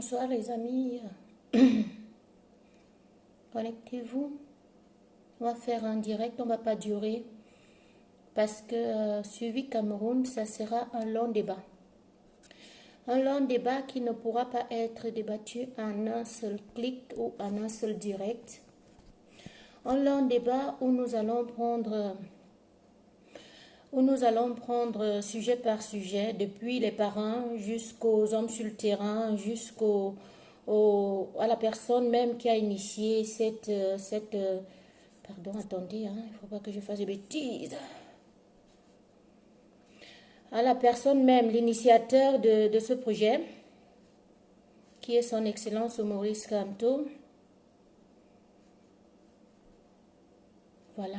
Bonsoir les amis, connectez-vous. On va faire un direct, on ne va pas durer parce que suivi Cameroun, ça sera un long débat. Un long débat qui ne pourra pas être débattu en un seul clic ou en un seul direct. Un long débat où nous allons prendre sujet par sujet, depuis les parents jusqu'aux hommes sur le terrain, à la personne même qui a initié pardon, attendez, il ne faut pas que je fasse des bêtises. À la personne même, l'initiateur de ce projet, qui est son Excellence Maurice Kamto. Voilà.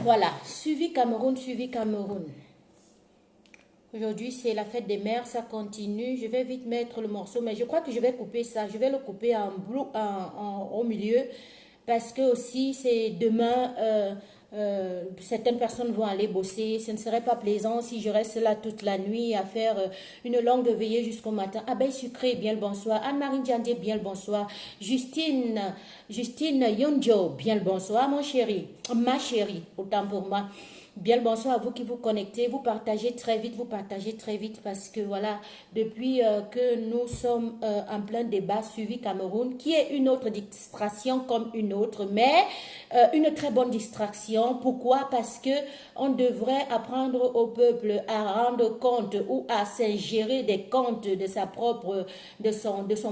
Voilà, suivi Cameroun. Aujourd'hui, c'est la fête des mères, ça continue. Je vais vite mettre le morceau, mais je crois que je vais couper ça. Je vais le couper au milieu parce que aussi, c'est demain, certaines personnes vont aller bosser. Ce ne serait pas plaisant si je reste là toute la nuit à faire une longue veillée jusqu'au matin. Abeille Sucré, bien le bonsoir. Anne-Marie Ndiandé, bien le bonsoir. Justine Yonjo, bien le bonsoir, mon chéri. Ma chérie, autant pour moi. Bien le bonsoir à vous qui vous connectez, vous partagez très vite parce que voilà, depuis que nous sommes en plein débat suivi Cameroun, qui est une autre distraction comme une autre, mais une très bonne distraction. Pourquoi? Parce que on devrait apprendre au peuple à rendre compte ou à s'ingérer des comptes de son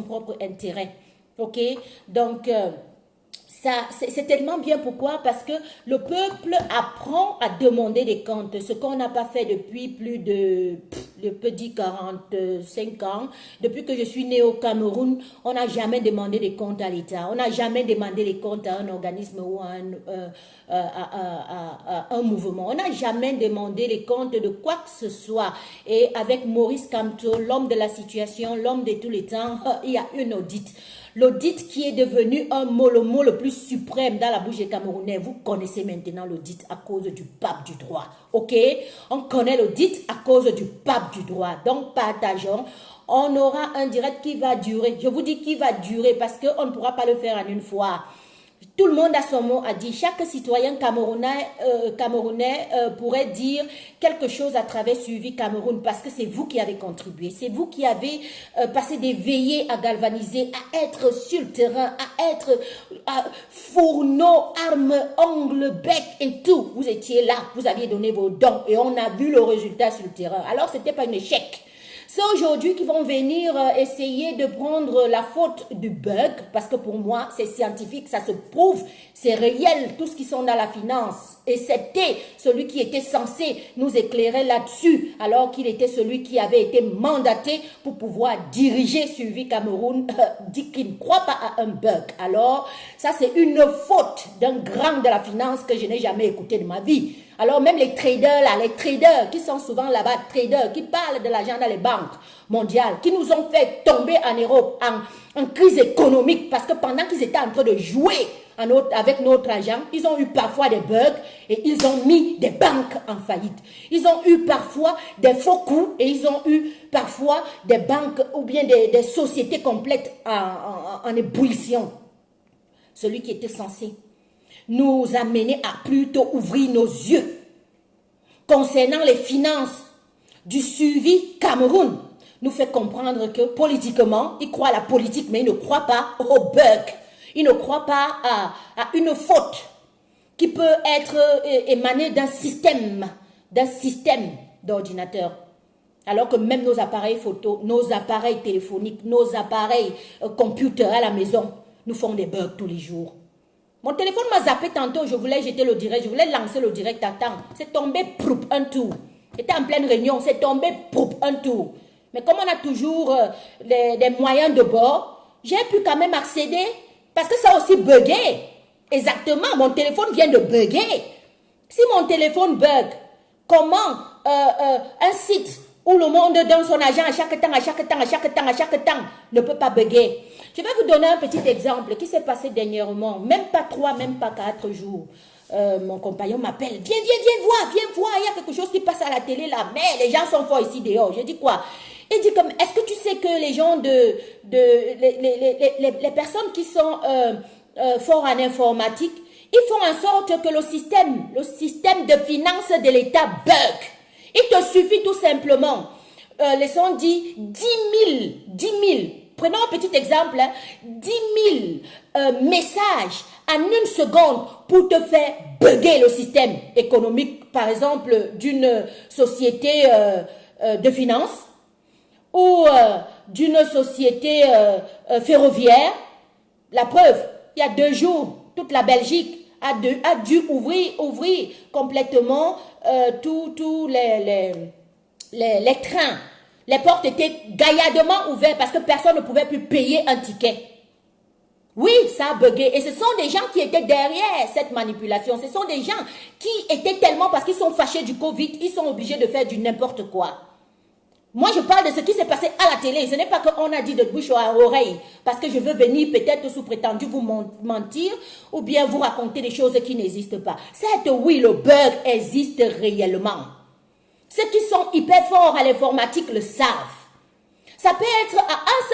propre intérêt. Ok? Donc c'est tellement bien. Pourquoi? Parce que le peuple apprend à demander des comptes, ce qu'on n'a pas fait depuis plus de, je peux dire 45 ans. Depuis que je suis née au Cameroun, on n'a jamais demandé des comptes à l'État. On n'a jamais demandé des comptes à un organisme ou à un mouvement. On n'a jamais demandé les comptes de quoi que ce soit. Et avec Maurice Kamto, l'homme de la situation, l'homme de tous les temps, il y a une audit. L'audit qui est devenu le mot le plus suprême dans la bouche des Camerounais. Vous connaissez maintenant l'audit à cause du pape du droit. Ok? On connaît l'audit à cause du pape du droit. Donc, partageons. On aura un direct qui va durer. Je vous dis qu'il va durer parce qu'on ne pourra pas le faire en une fois. Tout le monde a son mot à dire. Chaque citoyen camerounais pourrait dire quelque chose à travers Suivi Cameroun parce que c'est vous qui avez contribué. C'est vous qui avez passé des veillées à galvaniser, à être sur le terrain, à être fourneau, armes, ongles, bec et tout. Vous étiez là, vous aviez donné vos dons et on a vu le résultat sur le terrain. Alors, ce n'était pas un échec. C'est aujourd'hui qu'ils vont venir essayer de prendre la faute du bug, parce que pour moi, c'est scientifique, ça se prouve, c'est réel, tout ce qui sont dans la finance. Et c'était celui qui était censé nous éclairer là-dessus, alors qu'il était celui qui avait été mandaté pour pouvoir diriger Suivi Cameroun, dit qu'il ne croit pas à un bug. Alors, ça c'est une faute d'un grand de la finance que je n'ai jamais écouté de ma vie. Alors même les traders là, les traders qui sont souvent là-bas, traders qui parlent de l'argent dans les banques mondiales, qui nous ont fait tomber en Europe en crise économique parce que pendant qu'ils étaient en train de jouer avec notre argent, ils ont eu parfois des bugs et ils ont mis des banques en faillite. Ils ont eu parfois des faux coups et ils ont eu parfois des banques ou bien des sociétés complètes en ébullition. Celui qui était censé nous amener à plutôt ouvrir nos yeux concernant les finances du suivi Cameroun, nous fait comprendre que politiquement, il croit à la politique, mais il ne croit pas au bug. Il ne croit pas à une faute qui peut être émanée d'un système d'ordinateur. Alors que même nos appareils photo, nos appareils téléphoniques, nos appareils computers à la maison, nous font des bugs tous les jours. Mon téléphone m'a zappé tantôt, je voulais jeter le direct, je voulais lancer le direct à temps. C'est tombé, proup, un tour. J'étais en pleine réunion, c'est tombé, proup, un tour. Mais comme on a toujours des moyens de bord, j'ai pu quand même accéder parce que ça a aussi bugué. Exactement, mon téléphone vient de bugger. Si mon téléphone bug, comment un site où le monde donne son argent à chaque temps ne peut pas bugger? Je vais vous donner un petit exemple qui s'est passé dernièrement, même pas 3, même pas 4 jours. mon compagnon m'appelle, viens voir, il y a quelque chose qui passe à la télé là, mais les gens sont forts ici dehors. Je dis quoi? Il dit comme, est-ce que tu sais que les gens les personnes qui sont forts en informatique, ils font en sorte que le système de finances de l'État bug. Il te suffit tout simplement, laissons dire 10 000, prenons un petit exemple, hein, 10 000 messages en une seconde pour te faire bugger le système économique, par exemple, d'une société de finances ou d'une société ferroviaire. La preuve, il y a 2 jours, toute la Belgique a dû ouvrir complètement tous les trains. Les portes étaient gaillardement ouvertes parce que personne ne pouvait plus payer un ticket. Oui, ça a bugué. Et ce sont des gens qui étaient derrière cette manipulation. Ce sont des gens qui étaient tellement, parce qu'ils sont fâchés du Covid, ils sont obligés de faire du n'importe quoi. Moi, je parle de ce qui s'est passé à la télé. Ce n'est pas qu'on a dit de bouche à oreille, parce que je veux venir peut-être sous prétendu vous mentir ou bien vous raconter des choses qui n'existent pas. Certes, oui, le bug existe réellement. Ceux qui sont hyper forts à l'informatique le savent. Ça peut être à une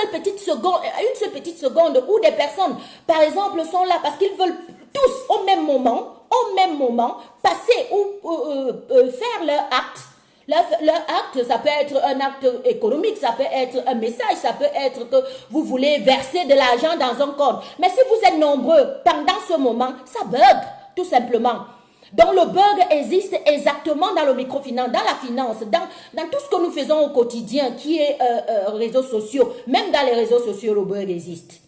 seule petite seconde où des personnes, par exemple, sont là parce qu'ils veulent tous au même moment, passer ou faire leur acte. Leur acte, ça peut être un acte économique, ça peut être un message, ça peut être que vous voulez verser de l'argent dans un compte. Mais si vous êtes nombreux pendant ce moment, ça bug, tout simplement. Donc le bug existe exactement dans le microfinance, dans la finance, dans tout ce que nous faisons au quotidien qui est réseaux sociaux. Même dans les réseaux sociaux, le bug existe.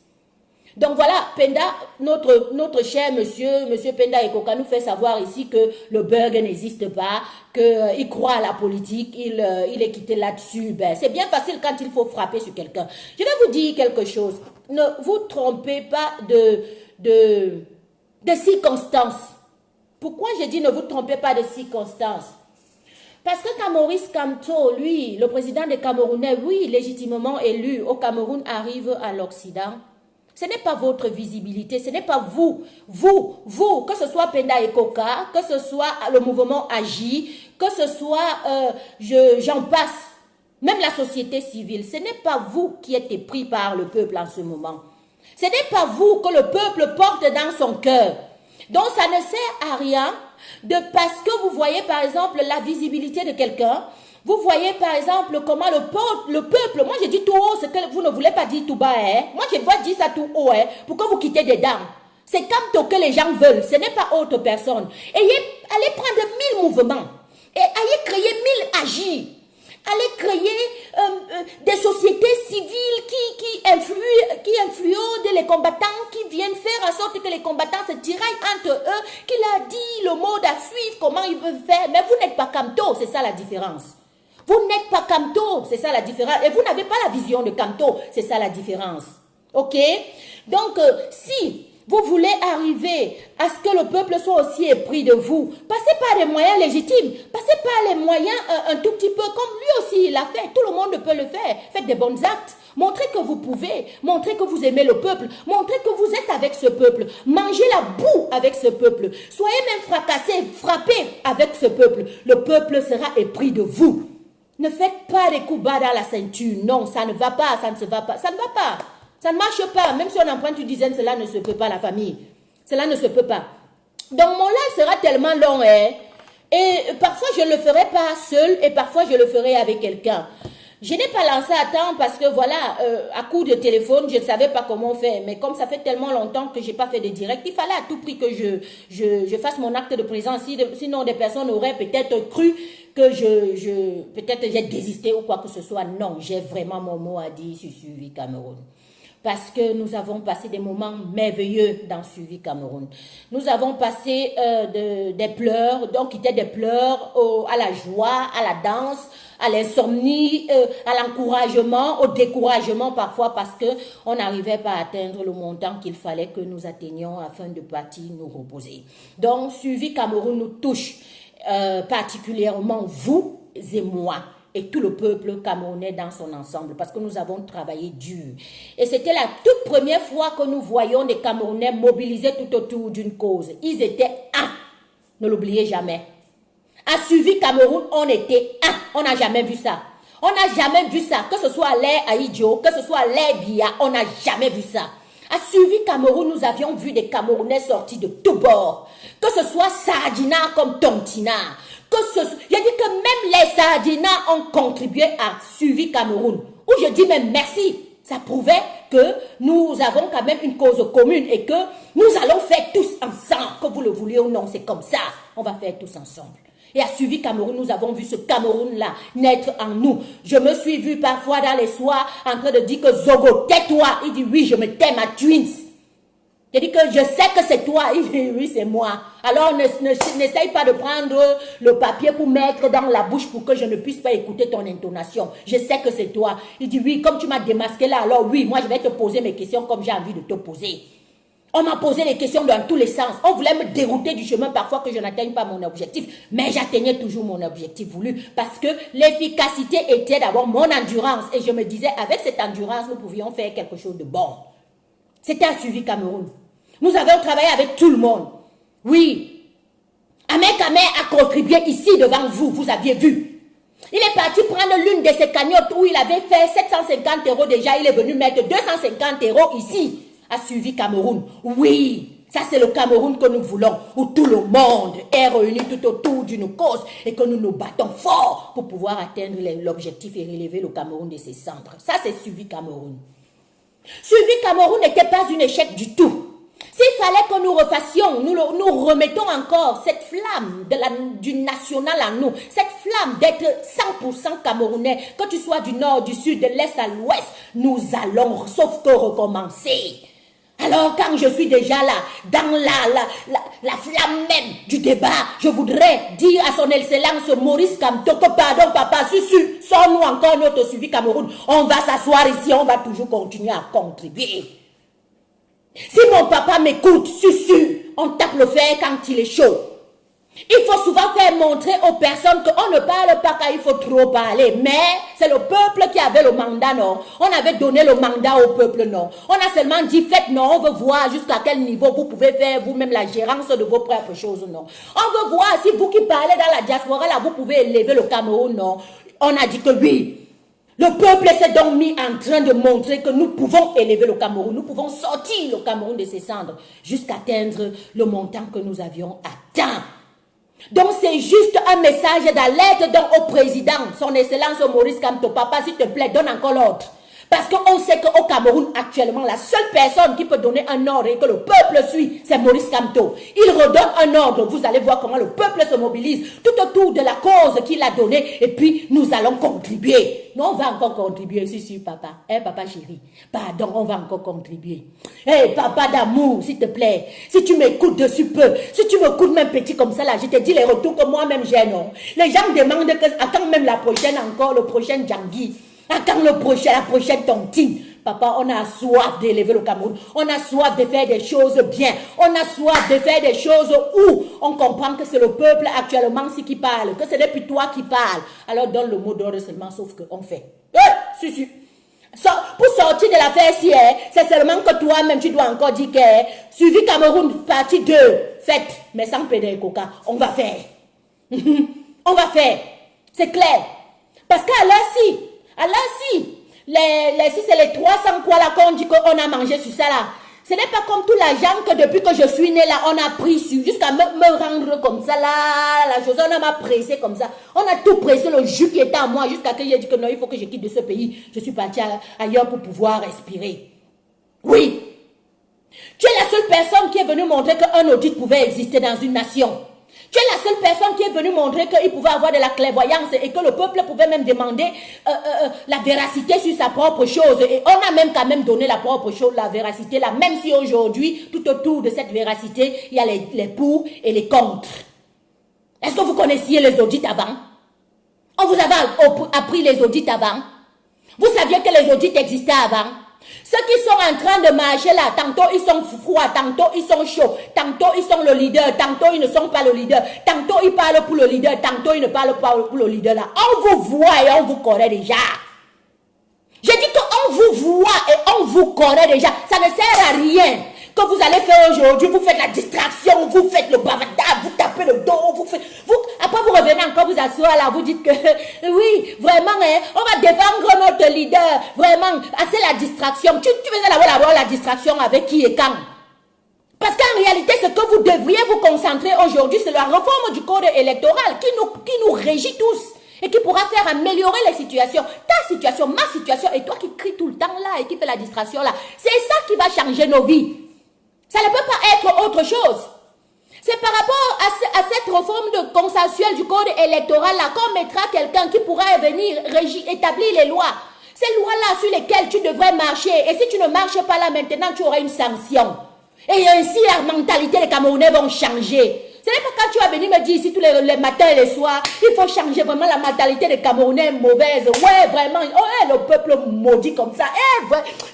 Donc voilà, Penda, notre cher monsieur Penda Ekoka nous fait savoir ici que le bug n'existe pas, qu'il croit à la politique, il est quitté là-dessus. Ben, c'est bien facile quand il faut frapper sur quelqu'un. Je vais vous dire quelque chose. Ne vous trompez pas de circonstances. Pourquoi je dis ne vous trompez pas de circonstances? Parce que Maurice Kamto, lui, le président des Camerounais, oui, légitimement élu au Cameroun, arrive à l'Occident. Ce n'est pas votre visibilité, ce n'est pas vous, que ce soit Penda Ekoka, que ce soit le mouvement Agi, que ce soit, j'en passe, même la société civile, ce n'est pas vous qui êtes épris par le peuple en ce moment. Ce n'est pas vous que le peuple porte dans son cœur. Donc ça ne sert à rien parce que vous voyez par exemple la visibilité de quelqu'un. Vous voyez par exemple comment le peuple, moi je dis tout haut ce que vous ne voulez pas dire tout bas. Hein? Moi je dois dire ça tout haut pour que vous quittez des dents. C'est comme que les gens veulent, ce n'est pas autre personne. Allez prendre 1000 mouvements et allez créer 1000 agis. Allez créer des sociétés civiles qui influent les combattants, qui viennent faire en sorte que les combattants se tiraillent entre eux, qui leur dit le mode à suivre, comment ils veulent faire. Mais vous n'êtes pas Kamto, c'est ça la différence. Vous n'êtes pas Kamto, c'est ça la différence. Et vous n'avez pas la vision de Kamto, c'est ça la différence. Ok? Donc, si vous voulez arriver à ce que le peuple soit aussi épris de vous, passez par les moyens légitimes, passez par les moyens un tout petit peu, comme lui aussi il l'a fait, tout le monde peut le faire. Faites des bons actes, montrez que vous pouvez, montrez que vous aimez le peuple, montrez que vous êtes avec ce peuple, mangez la boue avec ce peuple, soyez même fracassés, frappés avec ce peuple, le peuple sera épris de vous. Ne faites pas des coups bas dans la ceinture, non, ça ne va pas, ça ne se va pas, ça ne va pas. Ça ne marche pas, même si on emprunte une dizaine, cela ne se peut pas, la famille. Cela ne se peut pas. Donc mon live sera tellement long, et parfois je ne le ferai pas seul, et parfois je le ferai avec quelqu'un. Je n'ai pas lancé à temps parce que voilà, à coup de téléphone, je ne savais pas comment faire. Mais comme ça fait tellement longtemps que je n'ai pas fait de direct, il fallait à tout prix que je fasse mon acte de présence. Sinon, des personnes auraient peut-être cru que peut-être j'ai désisté ou quoi que ce soit. Non, j'ai vraiment mon mot à dire sur Suivi Cameroun. Parce que nous avons passé des moments merveilleux dans Suivi Cameroun. Nous avons passé des pleurs, donc il y a des pleurs à la joie, à la danse, à l'insomnie, à l'encouragement, au découragement parfois parce qu'on n'arrivait pas à atteindre le montant qu'il fallait que nous atteignions afin de partir nous reposer. Donc Suivi Cameroun nous touche particulièrement vous et moi. Et tout le peuple camerounais dans son ensemble, parce que nous avons travaillé dur. Et c'était la toute première fois que nous voyons des Camerounais mobilisés tout autour d'une cause. Ils étaient un. Ne l'oubliez jamais. À Suivi Cameroun, on était un. On n'a jamais vu ça. On n'a jamais vu ça. Que ce soit l'air Aïdjo, que ce soit l'air Bia, on n'a jamais vu ça. À Suivi Cameroun, nous avions vu des Camerounais sortis de tous bords. Que ce soit Sardina comme Tontina. J'ai dit que même les Sardina ont contribué à Suivi Cameroun. Où je dis même merci. Ça prouvait que nous avons quand même une cause commune et que nous allons faire tous ensemble. Que vous le vouliez ou non, c'est comme ça. On va faire tous ensemble. Et à Suivi Cameroun, nous avons vu ce Cameroun-là naître en nous. Je me suis vu parfois dans les soirs en train de dire que Zogo, tais-toi. Il dit oui, je me tais, ma twins. J'ai dit que je sais que c'est toi. Il dit oui, c'est moi. Alors n'essaye pas de prendre le papier pour mettre dans la bouche pour que je ne puisse pas écouter ton intonation. Je sais que c'est toi. Il dit oui, comme tu m'as démasqué là, alors oui, moi je vais te poser mes questions comme j'ai envie de te poser. On m'a posé des questions dans tous les sens. On voulait me dérouter du chemin parfois que je n'atteigne pas mon objectif. Mais j'atteignais toujours mon objectif voulu. Parce que l'efficacité était d'abord mon endurance. Et je me disais, avec cette endurance, nous pouvions faire quelque chose de bon. C'était un Suivi Cameroun. Nous avions travaillé avec tout le monde. Oui. Ahmed Kamer a contribué ici devant vous. Vous aviez vu. Il est parti prendre l'une de ses cagnottes où il avait fait 750 € déjà. Il est venu mettre 250 € ici. A Suivi Cameroun. Oui, ça c'est le Cameroun que nous voulons, où tout le monde est réuni tout autour d'une cause et que nous nous battons fort pour pouvoir atteindre l'objectif et relever le Cameroun de ses cendres. Ça c'est Suivi Cameroun. Suivi Cameroun n'était pas un échec du tout. S'il fallait que nous refassions, nous remettons encore cette flamme du national en nous, cette flamme d'être 100% camerounais, que tu sois du nord, du sud, de l'est à l'ouest, nous allons sauf que recommencer. Alors quand je suis déjà là, dans la flamme même du débat, je voudrais dire à son excellence Maurice Kamto que pardon papa, sors-nous encore notre Suivi Cameroun. On va s'asseoir ici, on va toujours continuer à contribuer. Si mon papa m'écoute, on tape le fer quand il est chaud. Il faut souvent faire montrer aux personnes qu'on ne parle pas quand il faut trop parler. Mais c'est le peuple qui avait le mandat, non? On avait donné le mandat au peuple, non? On a seulement dit, faites, non? On veut voir jusqu'à quel niveau vous pouvez faire vous-même la gérance de vos propres choses, non? On veut voir si vous qui parlez dans la diaspora, là, vous pouvez élever le Cameroun, non? On a dit que oui. Le peuple s'est donc mis en train de montrer que nous pouvons élever le Cameroun. Nous pouvons sortir le Cameroun de ses cendres jusqu'à atteindre le montant que nous avions atteint. Donc c'est juste un message d'alerte au président, son excellence Maurice Kamto. Papa, s'il te plaît, donne encore l'ordre. Parce qu'on sait qu'au Cameroun, actuellement, la seule personne qui peut donner un ordre et que le peuple suit, c'est Maurice Kamto. Il redonne un ordre, vous allez voir comment le peuple se mobilise tout autour de la cause qu'il a donnée et puis nous allons contribuer. Non, on va encore contribuer, si, papa. Papa chéri, pardon, on va encore contribuer. Papa d'amour, s'il te plaît, si tu m'écoutes dessus peu, si tu m'écoutes même petit comme ça là, je te dis les retours que moi-même j'ai, non. Les gens me demandent à quand même la prochaine encore, le prochain Djangui. À quand la prochaine tontine? Papa, on a soif d'élever le Cameroun. On a soif de faire des choses bien. On a soif de faire des choses où on comprend que c'est le peuple actuellement qui parle, que ce n'est plus toi qui parles. Alors donne le mot d'ordre seulement, sauf qu'on fait. Si. Pour sortir de l'affaire si, c'est seulement que toi-même, tu dois encore dire que Suivi Cameroun, partie 2, faites, mais sans pédale coca. On va faire. On va faire. C'est clair. Parce qu'à l'heure si, si c'est les 300 quoi là qu'on dit qu'on a mangé sur ça là, ce n'est pas comme tout l'argent que depuis que je suis née là, on a pris sur, jusqu'à me rendre comme ça là, la chose, on m'a pressé comme ça. On a tout pressé, le jus qui était à moi, jusqu'à que j'ai dit que non, il faut que je quitte de ce pays. Je suis partie ailleurs pour pouvoir respirer. Oui. Tu es la seule personne qui est venue montrer qu'un audit pouvait exister dans une nation. Tu es la seule personne qui est venue montrer qu'il pouvait avoir de la clairvoyance et que le peuple pouvait même demander la véracité sur sa propre chose. Et on a même quand même donné la propre chose, la véracité là, même si aujourd'hui, tout autour de cette véracité, il y a les pour et les contre. Est-ce que vous connaissiez les audits avant? On vous avait appris les audits avant? Vous saviez que les audits existaient avant? Ceux qui sont en train de marcher là, tantôt ils sont froids, tantôt ils sont chauds, tantôt ils sont le leader, tantôt ils ne sont pas le leader, tantôt ils parlent pour le leader, tantôt ils ne parlent pas pour le leader là. On vous voit et on vous connaît déjà. J'ai dit qu'on vous voit et on vous connaît déjà. Ça ne sert à rien que vous allez faire aujourd'hui, vous faites la distraction, vous faites le bavardage, vous tapez le dos, après vous revenez encore vous asseoir là, vous dites que oui, vraiment, hein, on va défendre notre leader, vraiment, c'est la distraction. Tu veux d'abord la distraction avec qui et quand? Parce qu'en réalité, ce que vous devriez vous concentrer aujourd'hui, c'est la réforme du code électoral qui nous régit tous et qui pourra faire améliorer les situations. Ta situation, ma situation, et toi qui cries tout le temps là et qui fais la distraction là, c'est ça qui va changer nos vies. Ça ne peut pas être autre chose. C'est par rapport à cette réforme consensuelle du code électoral là qu'on mettra quelqu'un qui pourra venir établir les lois. Ces lois-là sur lesquelles tu devrais marcher. Et si tu ne marches pas là maintenant, tu auras une sanction. Et ainsi, la mentalité des Camerounais vont changer. Ce n'est pas quand tu vas venir me dire ici tous les matins et les soirs, il faut changer vraiment la mentalité des Camerounais mauvaise. Ouais, vraiment, oh, le peuple maudit comme ça.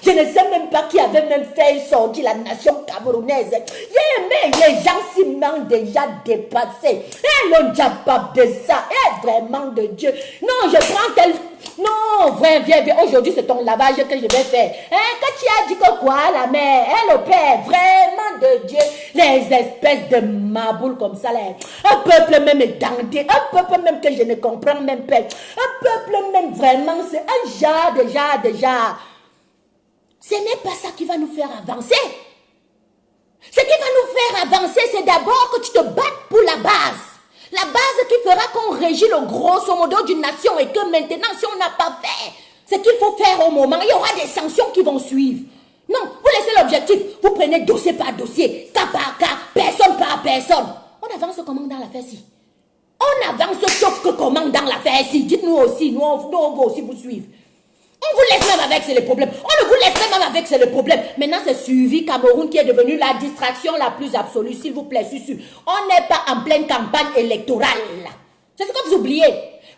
Je ne sais même pas qui avait même fait sortir la nation camerounaise. Mais les gens s'y m'ont déjà dépassé. Le diable de ça. Vraiment de Dieu. Non, je prends tel... Non, viens. Aujourd'hui, c'est ton lavage que je vais faire. Que tu as dit que quoi, la mère, le père, vraiment de Dieu, les espèces de maboules comme ça, là. Un peuple même édenté, un peuple même que je ne comprends même pas. Un peuple même vraiment, c'est un genre déjà. Ce n'est pas ça qui va nous faire avancer. Ce qui va nous faire avancer, c'est d'abord que tu te battes pour la base. La base qui fera qu'on régit le grosso modo d'une nation et que maintenant, si on n'a pas fait ce qu'il faut faire au moment, il y aura des sanctions qui vont suivre. Non, vous laissez l'objectif, vous prenez dossier par dossier, cas par cas, personne par personne. On avance comment dans l'affaire-ci? On avance sauf que comment dans l'affaire-ci? Dites-nous aussi, nous on va aussi vous suivre. On vous laisse même avec, c'est le problème. On ne vous laisse même avec, c'est le problème. Maintenant, c'est suivi Cameroun qui est devenu la distraction la plus absolue. S'il vous plaît, on n'est pas en pleine campagne électorale. C'est ce que vous oubliez.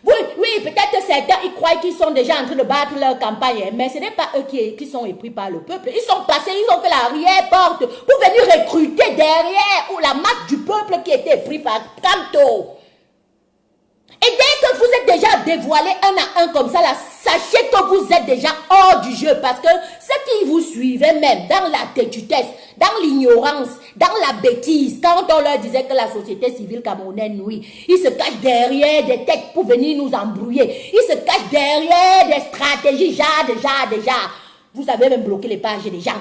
Oui, peut-être certains, ils croient qu'ils sont déjà en train de battre leur campagne. Mais ce n'est pas eux qui sont épris par le peuple. Ils sont passés, ils ont fait l'arrière-porte pour venir recruter derrière ou la masse du peuple qui était pris par Kamto. Et dès que vous êtes déjà dévoilé un à un comme ça, là, sachez que vous êtes déjà hors du jeu. Parce que ceux qui vous suivaient même dans la têtutesse, dans l'ignorance, dans la bêtise, quand on leur disait que la société civile camerounaise, oui, ils se cachent derrière des têtes pour venir nous embrouiller. Ils se cachent derrière des stratégies, déjà. Vous avez même bloqué les pages des gens.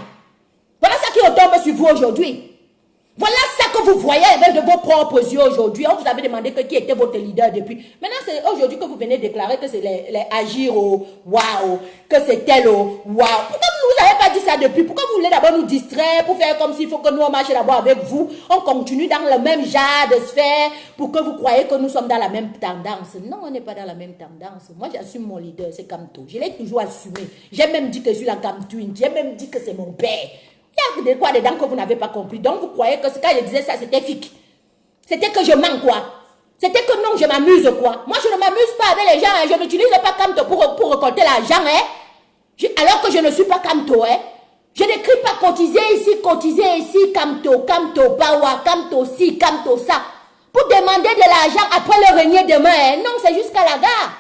Voilà ça qui retombe sur vous aujourd'hui. Voilà ça que vous voyez avec de vos propres yeux aujourd'hui. On vous avait demandé qui était votre leader depuis. Maintenant, c'est aujourd'hui que vous venez déclarer que c'est les Agiro, waouh, que c'est tel, waouh. Pourquoi vous ne nous avez pas dit ça depuis? Pourquoi vous voulez d'abord nous distraire pour faire comme s'il faut que nous on marche d'abord avec vous? On continue dans le même genre de sphère pour que vous croyez que nous sommes dans la même tendance. Non, on n'est pas dans la même tendance. Moi, j'assume mon leader, c'est Kamto. Je l'ai toujours assumé. J'ai même dit que je suis la Kamtouine. J'ai même dit que c'est mon père. Il y a de quoi dedans que vous n'avez pas compris. Donc vous croyez que quand je disais ça, c'était fic. C'était que je mens quoi. C'était que non, je m'amuse quoi. Moi, je ne m'amuse pas avec les gens. Hein. Je n'utilise pas Kamto pour récolter l'argent. Hein. Alors que je ne suis pas Kamto. Hein. Je n'écris pas cotiser ici, Kamto, Bawa, Kamto ci, Kamto ça. Pour demander de l'argent après le régner demain. Hein. Non, c'est jusqu'à la gare.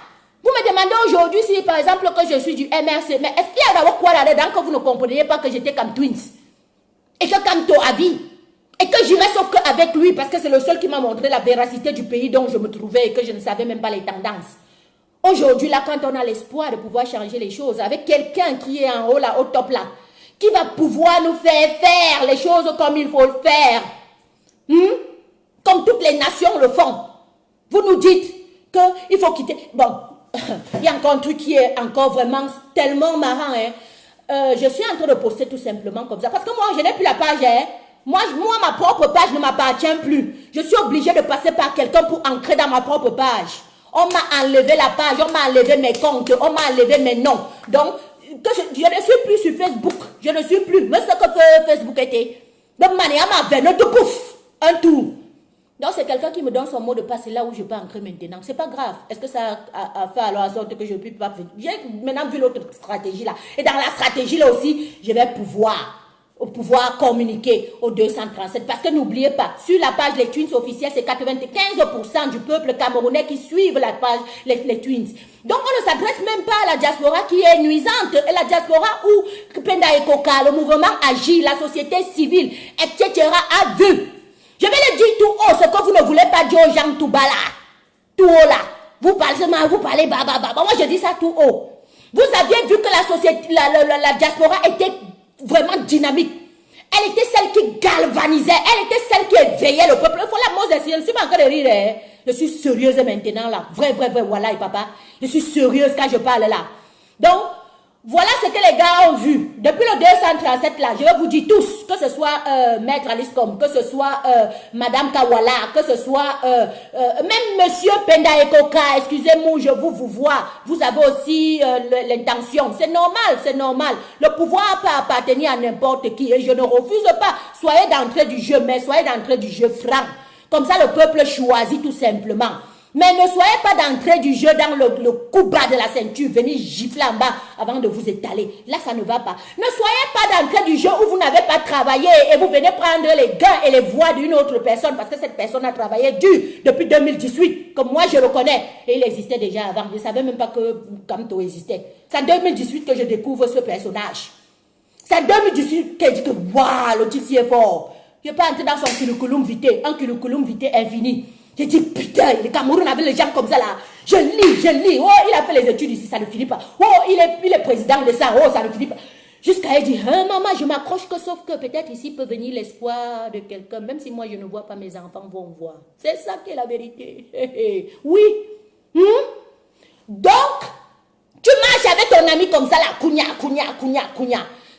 Vous me demandez aujourd'hui si, par exemple, que je suis du MRC. Mais est-ce qu'il y a d'abord quoi là-dedans que vous ne compreniez pas que j'étais comme Twins? Et que Kamto a vie. Et que j'irai sauf qu'avec lui, parce que c'est le seul qui m'a montré la véracité du pays dont je me trouvais et que je ne savais même pas les tendances. Aujourd'hui, là, quand on a l'espoir de pouvoir changer les choses, avec quelqu'un qui est en haut, là, au top, là, qui va pouvoir nous faire les choses comme il faut le faire. Comme toutes les nations le font. Vous nous dites qu'il faut quitter... Bon, il y a encore un truc qui est encore vraiment tellement marrant, hein. Je suis en train de poster tout simplement comme ça. Parce que moi, je n'ai plus la page. Hein. Moi, ma propre page ne m'appartient plus. Je suis obligée de passer par quelqu'un pour entrer dans ma propre page. On m'a enlevé la page, on m'a enlevé mes comptes, on m'a enlevé mes noms. Donc, je ne suis plus sur Facebook. Je ne suis plus. Mais ce que Facebook était. De manière, ma veine de pouf. Un tour. Donc, c'est quelqu'un qui me donne son mot de passe. C'est là où je peux entrer maintenant. C'est pas grave. Est-ce que ça a fait alors en sorte que je ne puisse pas... J'ai maintenant vu l'autre stratégie là. Et dans la stratégie là aussi, je vais pouvoir communiquer aux 237. Parce que n'oubliez pas, sur la page Les Twins officielle, c'est 95% du peuple camerounais qui suivent la page Les Twins. Donc, on ne s'adresse même pas à la diaspora qui est nuisante. Et la diaspora où Penda et Koka, le mouvement agit, la société civile, etc. a vu. Je vais le dire tout haut, ce que vous ne voulez pas dire aux gens tout bas là. Tout haut là. Vous parlez seulement, vous parlez baba. Moi je dis ça tout haut. Vous aviez vu que la société, la diaspora était vraiment dynamique. Elle était celle qui galvanisait. Elle était celle qui éveillait le peuple. Il faut la Moses, je ne suis pas en train de rire. Hein. Je suis sérieuse maintenant là. Vrai, voilà, papa. Je suis sérieuse quand je parle là. Donc, voilà ce que les gars ont vu. Depuis le 237 là, je vais vous dire tous, que ce soit Maître Alice Com, que ce soit Madame Kawala, que ce soit même Monsieur Penda et Koka, excusez-moi, je vous vois. Vous avez aussi l'intention. C'est normal, c'est normal. Le pouvoir peut appartenir à n'importe qui et je ne refuse pas. Soyez d'entrée du jeu, mais soyez d'entrée du jeu franc. Comme ça, le peuple choisit tout simplement. Mais ne soyez pas d'entrée du jeu dans le coup bas de la ceinture, venez gifler en bas avant de vous étaler. Là, ça ne va pas. Ne soyez pas d'entrée du jeu où vous n'avez pas travaillé et vous venez prendre les gains et les voix d'une autre personne parce que cette personne a travaillé dur depuis 2018, comme moi je le connais. Et il existait déjà avant. Je ne savais même pas que Kamto existait. C'est en 2018 que je découvre ce personnage. C'est en 2018 qu'elle dit que waouh, le type est fort. Je ne vais pas entrer dans son curriculum vitae, un curriculum vitae infini. J'ai dit, putain, le Cameroun avait les gens comme ça là. Je lis. Oh, il a fait les études ici, ça ne finit pas. Oh, il est président de ça, oh, ça ne finit pas. Jusqu'à elle dit, hein, maman, je m'accroche que sauf que peut-être ici peut venir l'espoir de quelqu'un, même si moi je ne vois pas, mes enfants vont voir. C'est ça qui est la vérité. Oui. Donc, tu marches avec ton ami comme ça là, Kounia.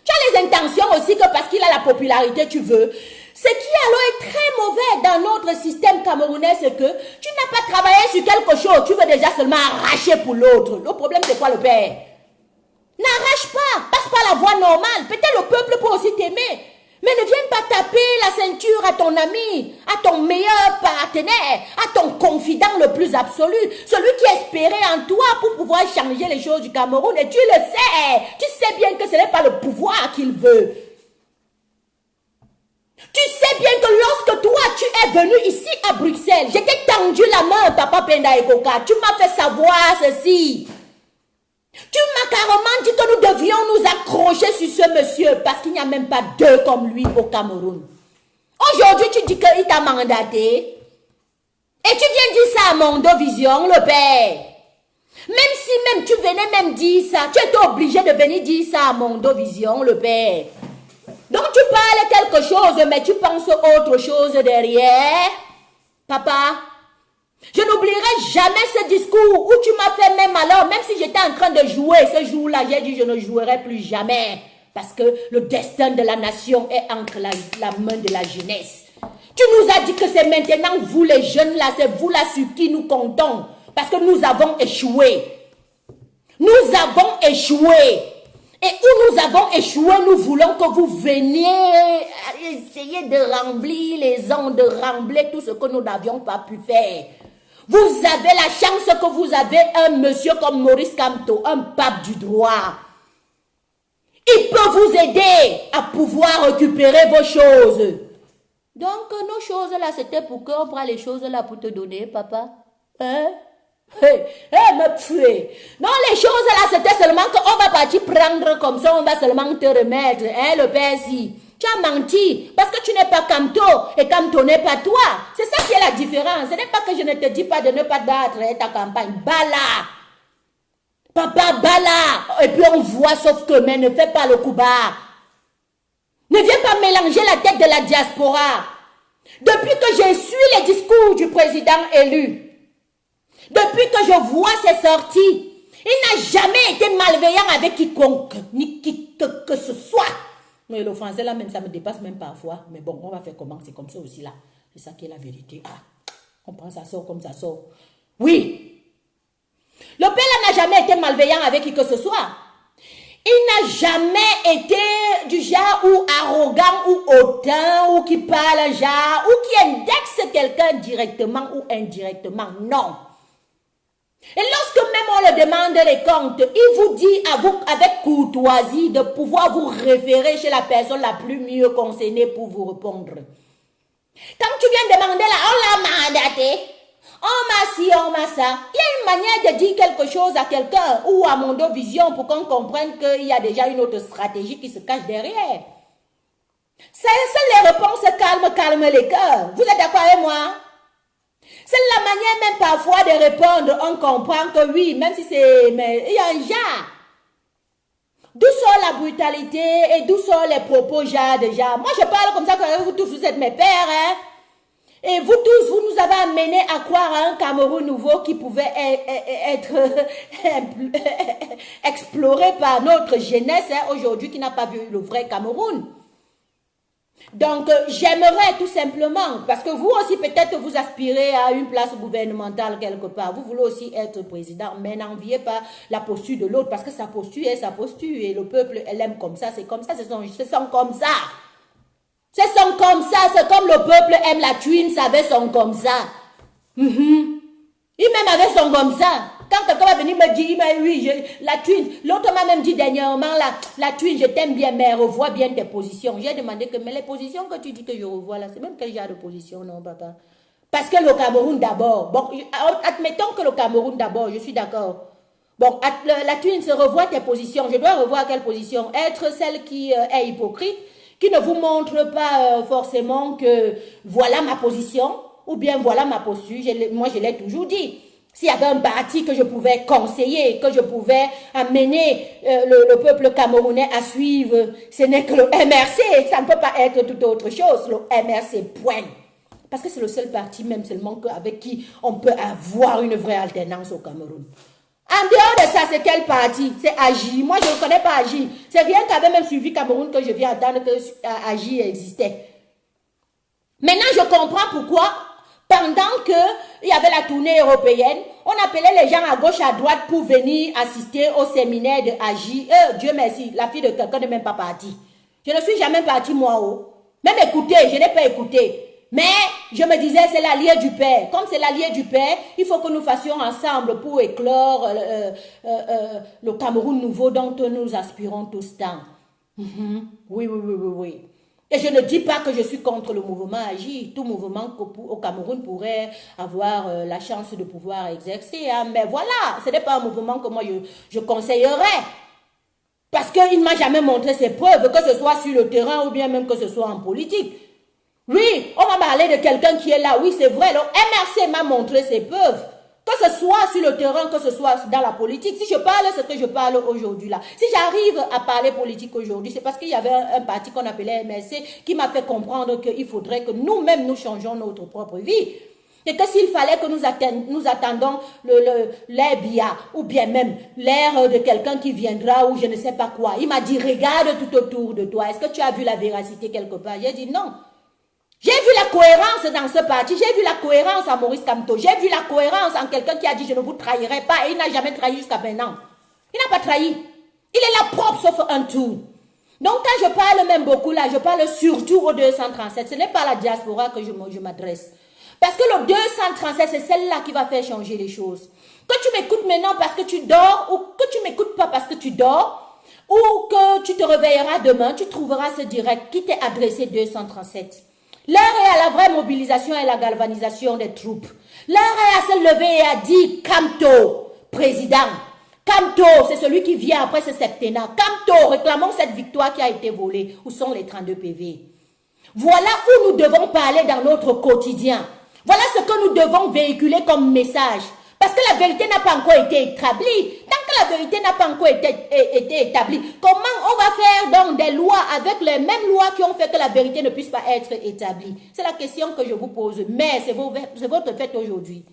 Tu as les intentions aussi que parce qu'il a la popularité, tu veux. Ce qui alors est très mauvais dans notre système camerounais, c'est que tu n'as pas travaillé sur quelque chose, tu veux déjà seulement arracher pour l'autre. Le problème, c'est quoi le père? N'arrache pas, passe par la voie normale. Peut-être le peuple peut aussi t'aimer. Mais ne viens pas taper la ceinture à ton ami, à ton meilleur partenaire, à ton confident le plus absolu, celui qui espérait en toi pour pouvoir changer les choses du Cameroun. Et tu le sais, tu sais bien que ce n'est pas le pouvoir qu'il veut. Tu sais bien que lorsque toi, tu es venu ici à Bruxelles, je t'ai tendu la main, Papa Penda et Koka. Tu m'as fait savoir ceci. Tu m'as carrément dit que nous devions nous accrocher sur ce monsieur parce qu'il n'y a même pas deux comme lui au Cameroun. Aujourd'hui, tu dis qu'il t'a mandaté. Et tu viens dire ça à Mondo Vision, le père. Même si tu venais même dire ça, tu étais obligé de venir dire ça à Mondo Vision, le père. Donc tu parles quelque chose, mais tu penses autre chose derrière. Papa, je n'oublierai jamais ce discours où tu m'as fait même alors, même si j'étais en train de jouer, ce jour-là, j'ai dit je ne jouerai plus jamais. Parce que le destin de la nation est entre la main de la jeunesse. Tu nous as dit que c'est maintenant vous les jeunes là, c'est vous là sur qui nous comptons. Parce que nous avons échoué. Nous avons échoué. Et où nous avons échoué, nous voulons que vous veniez essayer de remplir les ondes, de remplir tout ce que nous n'avions pas pu faire. Vous avez la chance que vous avez un monsieur comme Maurice Kamto, un pape du droit. Il peut vous aider à pouvoir récupérer vos choses. Donc, nos choses là, c'était pour qu'on prenne les choses là pour te donner, papa. Hein? Me tuer. Non, les choses là, c'était seulement qu'on va partir prendre comme ça, on va seulement te remettre. Hein, le père, si. Tu as menti, parce que tu n'es pas Kamto, et Kamto n'est pas toi. C'est ça qui est la différence. Ce n'est pas que je ne te dis pas de ne pas battre ta campagne. Bala. Papa, bala. Et puis on voit, sauf que, mais ne fais pas le coup bas. Ne viens pas mélanger la tête de la diaspora. Depuis que j'ai su les discours du président élu, depuis que je vois ses sorties, il n'a jamais été malveillant avec quiconque, ni qui que ce soit. Mais le français là même, ça me dépasse même parfois. Mais bon, on va faire comment? C'est comme ça aussi là. C'est ça qui est la vérité. Ah, on prend ça sort comme ça sort. Oui. Le père là n'a jamais été malveillant avec qui que ce soit. Il n'a jamais été du genre ou arrogant ou hautain ou qui parle genre ou qui indexe quelqu'un directement ou indirectement. Non. Et lorsque même on le demande les comptes, il vous dit à vous avec courtoisie de pouvoir vous référer chez la personne la plus mieux concernée pour vous répondre. Quand tu viens demander là, on l'a mandaté, On m'a ci, on m'a ça. Il y a une manière de dire quelque chose à quelqu'un ou à Mondo Vision pour qu'on comprenne qu'il y a déjà une autre stratégie qui se cache derrière. C'est les réponses calment les cœurs. Vous êtes d'accord avec moi? C'est la manière même parfois de répondre. On comprend que oui, même si c'est... Mais il y a un genre. D'où sort la brutalité et d'où sort les propos genre déjà. Moi, je parle comme ça que vous tous, vous êtes mes pères, hein. Et vous tous, vous nous avez amenés à croire à un Cameroun nouveau qui pouvait être exploré par notre jeunesse, hein, aujourd'hui, qui n'a pas vu le vrai Cameroun. Donc, j'aimerais tout simplement, parce que vous aussi, peut-être vous aspirez à une place gouvernementale quelque part. Vous voulez aussi être président, mais n'enviez pas la posture de l'autre, parce que sa posture est sa posture. Et le peuple, elle aime comme ça, c'est comme ça, ce sont comme ça. Ce sont comme ça, c'est comme le peuple aime la Twins avec son comme ça. Il même avec son comme ça. Quand quelqu'un va venir me dire, mais oui, la Twins, l'autre m'a même dit dernièrement, la Twins, je t'aime bien, mais revois bien tes positions. J'ai demandé que, mais les positions que tu dis que je revois là, c'est même quel genre de position, non, papa? Parce que le Cameroun d'abord, bon, admettons que le Cameroun d'abord, je suis d'accord. Bon, la Twins revoit tes positions, je dois revoir quelle position? Être celle qui est hypocrite, qui ne vous montre pas forcément que voilà ma position, ou bien voilà ma posture. Moi, je l'ai toujours dit. S'il y avait un parti que je pouvais conseiller, que je pouvais amener le peuple camerounais à suivre, ce n'est que le MRC. Ça ne peut pas être toute autre chose, le MRC, point. Parce que c'est le seul parti même seulement avec qui on peut avoir une vraie alternance au Cameroun. En dehors de ça, c'est quel parti? C'est Agi. Moi, je ne connais pas Agi. C'est rien qu'avait même suivi Cameroun que je viens entendre que Agi existait. Maintenant, je comprends pourquoi, pendant qu'il y avait la tournée européenne, on appelait les gens à gauche, à droite pour venir assister au séminaire de Agi. Dieu merci, la fille de quelqu'un n'est même pas partie. Je ne suis jamais partie, moi. Même écouter, je n'ai pas écouté. Mais je me disais, c'est l'allié du Père. Comme c'est l'allié du Père, il faut que nous fassions ensemble pour éclore le Cameroun nouveau dont nous aspirons tous tant. Oui. Et je ne dis pas que je suis contre le mouvement Agi. Tout mouvement au Cameroun pourrait avoir la chance de pouvoir exercer. Hein. Mais voilà, ce n'est pas un mouvement que moi je conseillerais. Parce qu'il ne m'a jamais montré ses preuves, que ce soit sur le terrain ou bien même que ce soit en politique. Oui, on va parler de quelqu'un qui est là. Oui, c'est vrai. Le MRC m'a montré ses preuves. Que ce soit sur le terrain, que ce soit dans la politique. Si je parle ce que je parle aujourd'hui là. Si j'arrive à parler politique aujourd'hui, c'est parce qu'il y avait un parti qu'on appelait MRC qui m'a fait comprendre qu'il faudrait que nous-mêmes nous changeons notre propre vie. Et que s'il fallait que nous attendons l'air BIA ou bien même l'air de quelqu'un qui viendra ou je ne sais pas quoi. Il m'a dit, regarde tout autour de toi. Est-ce que tu as vu la véracité quelque part? J'ai dit non. J'ai vu la cohérence dans ce parti, j'ai vu la cohérence à Maurice Kamto, j'ai vu la cohérence en quelqu'un qui a dit je ne vous trahirai pas et il n'a jamais trahi jusqu'à maintenant. Il n'a pas trahi. Il est là propre sauf un tout. Donc quand je parle même beaucoup là, je parle surtout au 237. Ce n'est pas la diaspora que je m'adresse. Parce que le 237, c'est celle-là qui va faire changer les choses. Que tu m'écoutes maintenant parce que tu dors ou que tu m'écoutes pas parce que tu dors ou que tu te réveilleras demain, tu trouveras ce direct qui t'est adressé 237. L'heure est à la vraie mobilisation et la galvanisation des troupes. L'heure est à se lever et à dire Kamto, président. Kamto, c'est celui qui vient après ce septennat. Kamto, réclamons cette victoire qui a été volée. Où sont les 32 PV? Voilà où nous devons parler dans notre quotidien. Voilà ce que nous devons véhiculer comme message. Parce que la vérité n'a pas encore été établie. Tant que la vérité n'a pas encore été établie, comment on va faire donc des lois avec les mêmes lois qui ont fait que la vérité ne puisse pas être établie? C'est la question que je vous pose. Mais c'est votre fait aujourd'hui.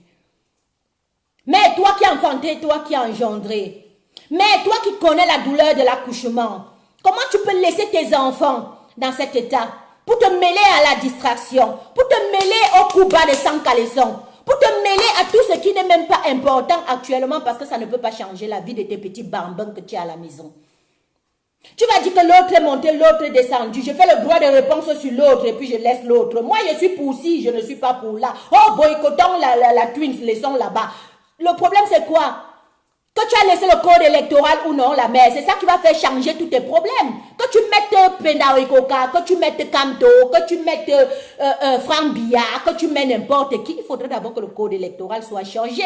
Mais toi qui as enfanté, toi qui as engendré, mais toi qui connais la douleur de l'accouchement, comment tu peux laisser tes enfants dans cet état pour te mêler à la distraction, pour te mêler au coup bas de sang caleçon, pour te mêler à tout ce qui n'est même pas important actuellement parce que ça ne peut pas changer la vie de tes petits bambins que tu as à la maison. Tu vas dire que l'autre est monté, l'autre est descendu. Je fais le droit de réponse sur l'autre et puis je laisse l'autre. Moi, je suis pour ci, je ne suis pas pour là. Oh, boycottons la Twins, laissons là-bas. Le problème, c'est quoi? Que tu as laissé le code électoral ou non, la mère, c'est ça qui va faire changer tous tes problèmes. Que tu mettes Pendaoikoka, que tu mettes Kamto, que tu mettes Franck Biya, que tu mettes n'importe qui, il faudrait d'abord que le code électoral soit changé.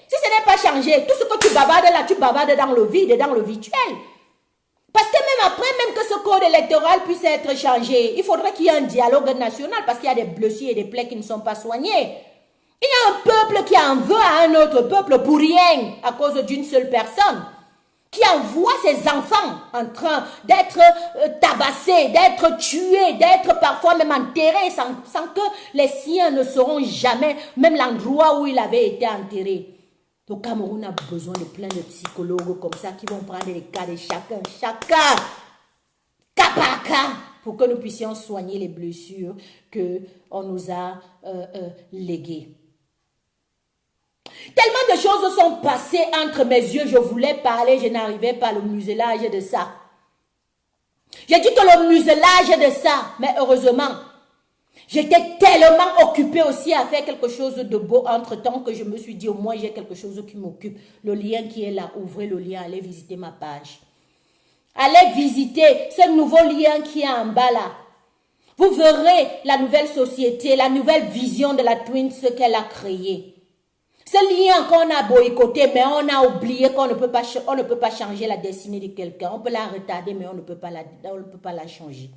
Si ce n'est pas changé, tout ce que tu bavardes là, tu bavardes dans le vide, dans le virtuel. Parce que même après, même que ce code électoral puisse être changé, il faudrait qu'il y ait un dialogue national parce qu'il y a des blessures et des plaies qui ne sont pas soignées. Il y a un peuple qui en veut à un autre peuple pour rien, à cause d'une seule personne, qui envoie ses enfants en train d'être tabassés, d'être tués, d'être parfois même enterrés sans que les siens ne sauront jamais, même l'endroit où il avait été enterré. Le Cameroun a besoin de plein de psychologues comme ça qui vont prendre les cas de chacun, cas par cas, pour que nous puissions soigner les blessures qu'on nous a léguées. Tellement de choses sont passées entre mes yeux, je voulais parler, je n'arrivais pas, le muselage de ça. J'ai dit que le muselage de ça, mais heureusement, j'étais tellement occupée aussi à faire quelque chose de beau entre-temps que je me suis dit au moins j'ai quelque chose qui m'occupe. Le lien qui est là, ouvrez le lien, allez visiter ma page. Allez visiter ce nouveau lien qui est en bas là. Vous verrez la nouvelle société, la nouvelle vision de la Twins, ce qu'elle a créé. Ce lien qu'on a boycotté, mais on a oublié qu'on ne peut pas changer la destinée de quelqu'un. On peut la retarder, mais on ne peut pas la changer.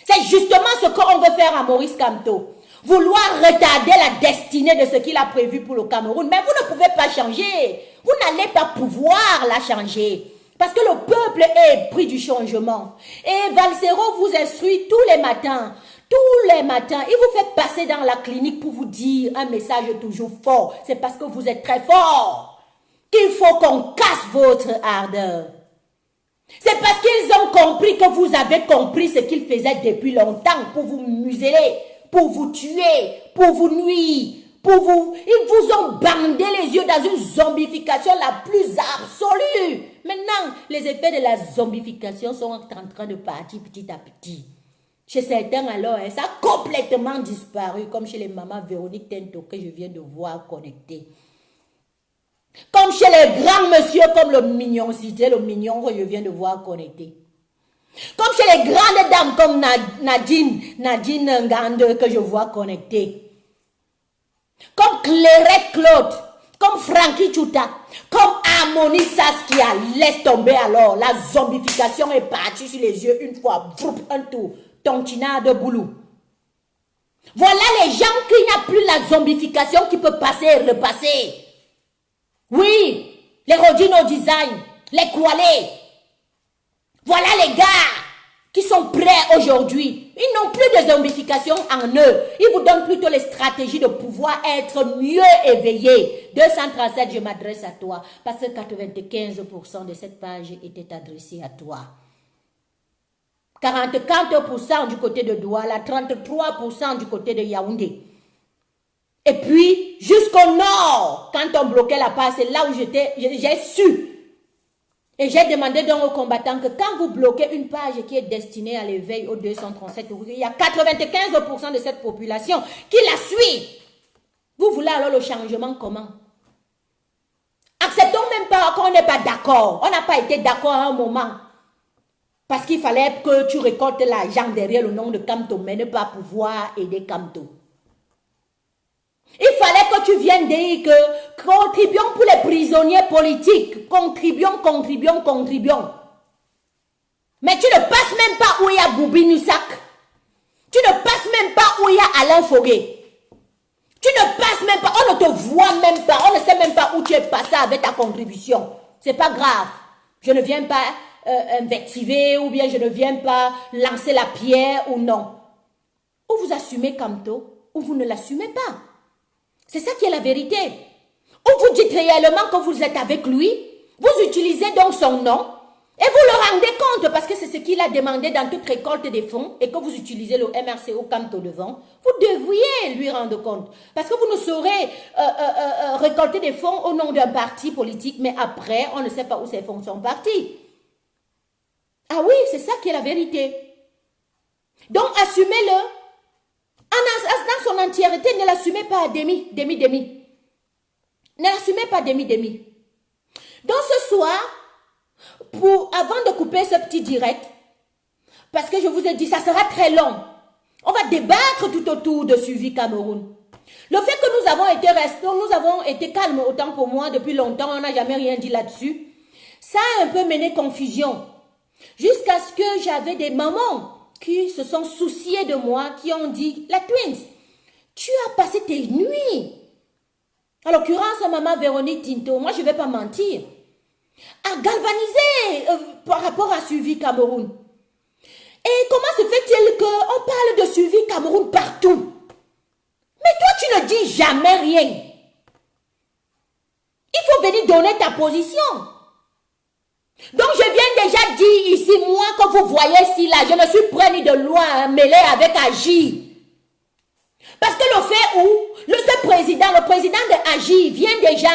C'est justement ce qu'on veut faire à Maurice Kamto. Vouloir retarder la destinée de ce qu'il a prévu pour le Cameroun. Mais vous ne pouvez pas changer. Vous n'allez pas pouvoir la changer. Parce que le peuple est pris du changement. Et Valsero vous instruit tous les matins. Tous les matins, il vous fait passer dans la clinique pour vous dire un message toujours fort. C'est parce que vous êtes très fort qu'il faut qu'on casse votre ardeur. C'est parce qu'ils ont compris que vous avez compris ce qu'ils faisaient depuis longtemps pour vous museler, pour vous tuer, pour vous nuire, pour vous... Ils vous ont bandé les yeux dans une zombification la plus absolue. Maintenant, les effets de la zombification sont en train de partir petit à petit. Chez certains, alors, ça a complètement disparu, comme chez les mamans Véronique Tento que je viens de voir connectées. Comme chez les grands messieurs, comme le mignon cité, le mignon que je viens de voir connecté. Comme chez les grandes dames, comme Nadine Ngande que je vois connectée. Comme Clairette Claude, comme Frankie Chouta, comme Harmonie Saskia. Laisse tomber alors, la zombification est partie sur les yeux une fois, un tour. Tontina de boulot. Voilà les gens qui n'ont plus la zombification qui peut passer et repasser. Oui, les Rodino Design, les Koualé. Voilà les gars qui sont prêts aujourd'hui. Ils n'ont plus de zombification en eux. Ils vous donnent plutôt les stratégies de pouvoir être mieux éveillés. 237, je m'adresse à toi. Parce que 95% de cette page était adressée à toi. 44% du côté de Douala, 33% du côté de Yaoundé. Et puis, jusqu'au nord, quand on bloquait la passe, c'est là où j'ai su. Et j'ai demandé donc aux combattants que quand vous bloquez une page qui est destinée à l'éveil au 237, il y a 95% de cette population qui la suit. Vous voulez alors le changement comment? Acceptons même pas qu'on n'est pas d'accord. On n'a pas été d'accord à un moment. Parce qu'il fallait que tu récoltes l'argent derrière le nom de Kamto, mais ne pas pouvoir aider Kamto. Il fallait que tu viennes dire que contribuons pour les prisonniers politiques. Contribuons. Mais tu ne passes même pas où il y a Boubi Nusak. Tu ne passes même pas où il y a Alain Foguet. Tu ne passes même pas, on ne te voit même pas, on ne sait même pas où tu es passé avec ta contribution. C'est pas grave. Je ne viens pas invectiver ou bien je ne viens pas lancer la pierre ou non. Ou vous assumez Kamto ou vous ne l'assumez pas. C'est ça qui est la vérité. Ou vous dites réellement que vous êtes avec lui, vous utilisez donc son nom et vous le rendez compte parce que c'est ce qu'il a demandé dans toute récolte des fonds et que vous utilisez le MRCO Kamto devant, vous devriez lui rendre compte. Parce que vous ne saurez récolter des fonds au nom d'un parti politique, mais après, on ne sait pas où ces fonds sont partis. Ah oui, c'est ça qui est la vérité. Donc, assumez-le. Dans son entièreté, ne l'assumez pas à demi. Ne l'assumez pas demi. Donc ce soir, avant de couper ce petit direct, parce que je vous ai dit, ça sera très long. On va débattre tout autour de Suivi Cameroun. Le fait que nous avons été calmes, autant pour moi, depuis longtemps, on n'a jamais rien dit là-dessus. Ça a un peu mené confusion. Jusqu'à ce que j'avais des mamans qui se sont souciées de moi, qui ont dit, la Twins, tu as passé tes nuits. En l'occurrence, maman Véronique Tinto, moi je ne vais pas mentir, a galvanisé par rapport à Suivi Cameroun. Et comment se fait-il qu'on parle de Suivi Cameroun partout? Mais toi, tu ne dis jamais rien. Il faut venir donner ta position. Donc, je viens déjà dire ici, moi, que vous voyez ici, là, je ne suis prêt ni de loin mêlé avec Agir. Parce que le fait où le président de Agir vient déjà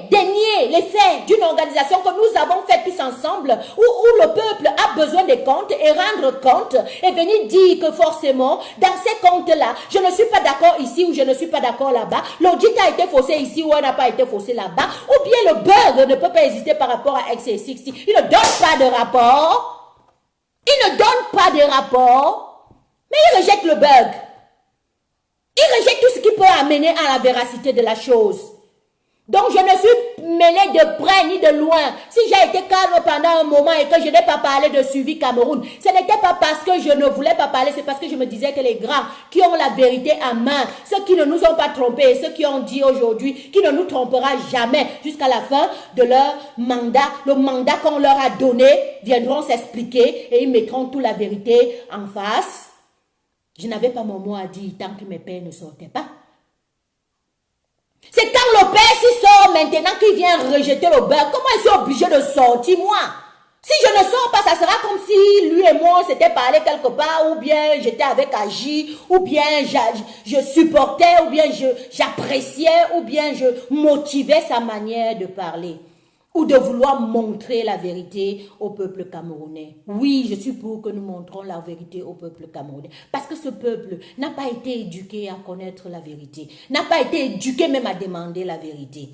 dénier les faits d'une organisation que nous avons fait tous ensemble, où le peuple a besoin des comptes et rendre compte et venir dire que forcément, dans ces comptes-là, je ne suis pas d'accord ici ou je ne suis pas d'accord là-bas, l'audit a été faussé ici ou elle n'a pas été faussé là-bas, ou bien le bug ne peut pas hésiter par rapport à XC60. Il ne donne pas de rapport, mais il rejette le bug. Il rejette tout ce qui peut amener à la véracité de la chose. Donc, je ne suis mêlée de près ni de loin. Si j'ai été calme pendant un moment et que je n'ai pas parlé de Suivi Cameroun, ce n'était pas parce que je ne voulais pas parler, c'est parce que je me disais que les grands qui ont la vérité en main, ceux qui ne nous ont pas trompés, ceux qui ont dit aujourd'hui, qui ne nous trompera jamais jusqu'à la fin de leur mandat, le mandat qu'on leur a donné, viendront s'expliquer et ils mettront toute la vérité en face. Je n'avais pas mon mot à dire tant que mes pères ne sortaient pas. C'est quand le père s'y sort maintenant qu'il vient rejeter le beurre. Comment il est obligé de sortir, moi? Si je ne sors pas, ça sera comme si lui et moi s'était parlé quelque part, ou bien j'étais avec Agi, ou bien je supportais, ou bien j'appréciais, ou bien je motivais sa manière de parler. Ou de vouloir montrer la vérité au peuple camerounais. Oui, je suis pour que nous montrons la vérité au peuple camerounais. Parce que ce peuple n'a pas été éduqué à connaître la vérité. N'a pas été éduqué même à demander la vérité.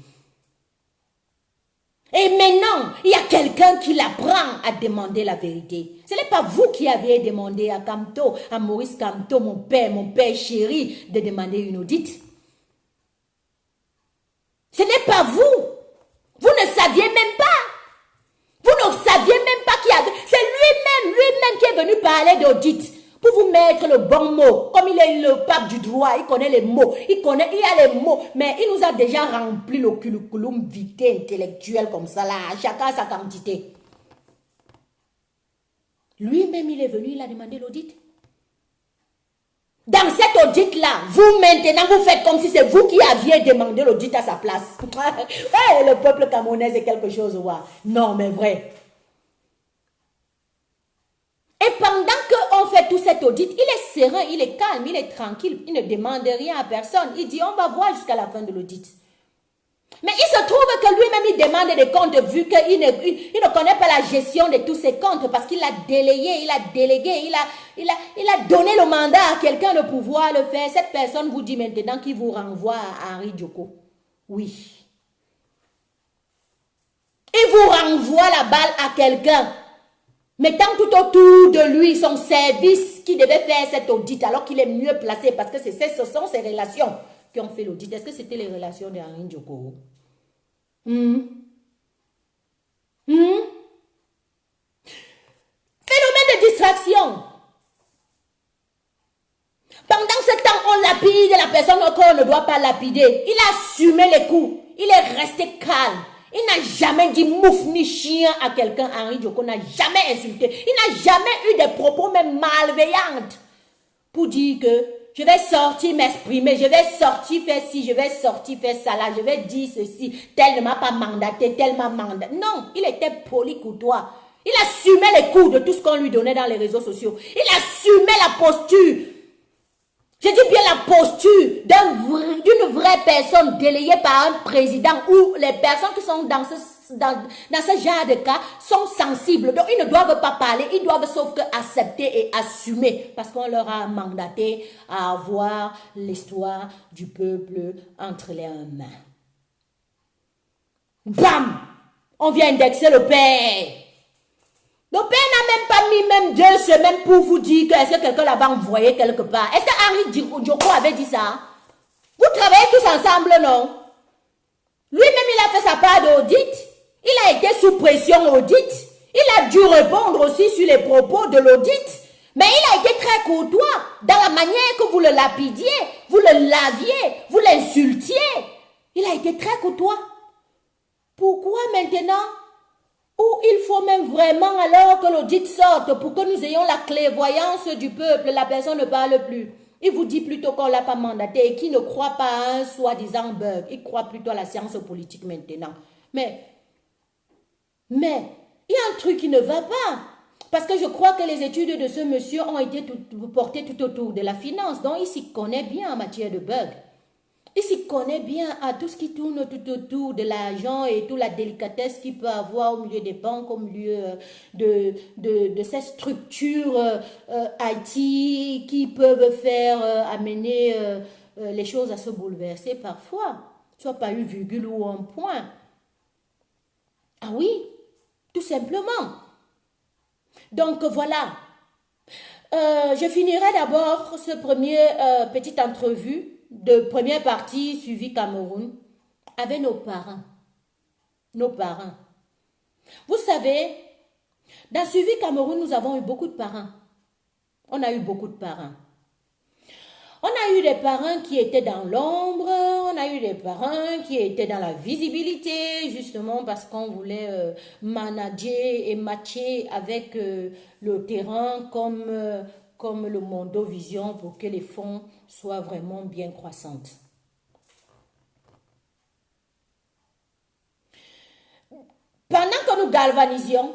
Et maintenant, il y a quelqu'un qui l'apprend à demander la vérité. Ce n'est pas vous qui avez demandé à Kamto, à Maurice Kamto, mon père chéri, de demander une audite. Ce n'est pas vous. Vous ne saviez même pas. Vous ne saviez même pas qu'il y avait. C'est lui-même qui est venu parler d'audit pour vous mettre le bon mot. Comme il est le pape du droit, il connaît les mots. Il a les mots. Mais il nous a déjà rempli le curriculum vitae intellectuel comme ça là. Chacun a sa quantité. Lui-même, il est venu, il a demandé l'audit. Dans cet audit-là, vous maintenant, vous faites comme si c'est vous qui aviez demandé l'audit à sa place. Hey, le peuple camerounais, c'est quelque chose, ouais. Non, mais vrai. Et pendant qu'on fait tout cet audit, il est serein, il est calme, il est tranquille, il ne demande rien à personne. Il dit, on va voir jusqu'à la fin de l'audit. Mais il se trouve que lui-même, il demande des comptes vu qu'il ne connaît pas la gestion de tous ses comptes parce qu'il a délégué, il a donné le mandat à quelqu'un de pouvoir le faire. Cette personne vous dit maintenant qu'il vous renvoie à Henri Djoko. Oui. Il vous renvoie la balle à quelqu'un, mettant tout autour de lui son service qui devait faire cet audit alors qu'il est mieux placé parce que ce sont ses relations qui ont fait l'audit. Est-ce que c'était les relations de Henri Djoko? Phénomène de distraction. Pendant ce temps, on lapide la personne qu'on ne doit pas lapider. Il a assumé les coups. Il est resté calme. Il n'a jamais dit mouf ni chien à quelqu'un. Henri Djoko n'a jamais insulté. Il n'a jamais eu des propos même malveillants pour dire que je vais sortir m'exprimer, je vais sortir faire ci, je vais sortir faire ça là, je vais dire ceci, tel ne m'a pas mandaté, tel m'a mandaté. Non, il était poli courtois. Il assumait les coups de tout ce qu'on lui donnait dans les réseaux sociaux. Il assumait la posture. Je dis bien la posture d'une vraie personne délayée par un président ou les personnes qui sont dans ce genre de cas sont sensibles. Donc, ils ne doivent pas parler, ils doivent sauf que accepter et assumer parce qu'on leur a mandaté à avoir l'histoire du peuple entre les mains. Bam! On vient indexer le père. Le père n'a même pas mis même 2 semaines pour vous dire que est-ce que quelqu'un l'avait envoyé quelque part. Est-ce que Henri Djoko avait dit ça? Vous travaillez tous ensemble, non? Lui-même, il a fait sa part d'audit. Il a été sous pression audit. Il a dû répondre aussi sur les propos de l'audit. Mais il a été très courtois dans la manière que vous le lapidiez, vous le laviez, vous l'insultiez. Il a été très courtois. Pourquoi maintenant? Ou il faut même vraiment alors que l'audit sorte pour que nous ayons la clairvoyance du peuple, la personne ne parle plus. Il vous dit plutôt qu'on ne l'a pas mandaté et qu'il ne croit pas à un soi-disant bug. Il croit plutôt à la science politique maintenant. Mais, il y a un truc qui ne va pas. Parce que je crois que les études de ce monsieur ont été portées tout autour de la finance. Donc, il s'y connaît bien en matière de bugs. Il s'y connaît bien à tout ce qui tourne tout autour de l'argent et toute la délicatesse qu'il peut avoir au milieu des banques, au milieu de ces structures IT qui peuvent faire amener les choses à se bouleverser parfois. Soit par une virgule ou un point. Ah oui, tout simplement. Donc voilà. Je finirai d'abord ce premier petite entrevue de première partie suivi Cameroun avec nos parents. Nos parents. Vous savez, dans Suivi Cameroun, nous avons eu beaucoup de parents. On a eu beaucoup de parents. On a eu des parents qui étaient dans l'ombre, on a eu des parents qui étaient dans la visibilité, justement parce qu'on voulait manager et matcher avec le terrain comme le Mondovision pour que les fonds soient vraiment bien croissantes. Pendant que nous galvanisions,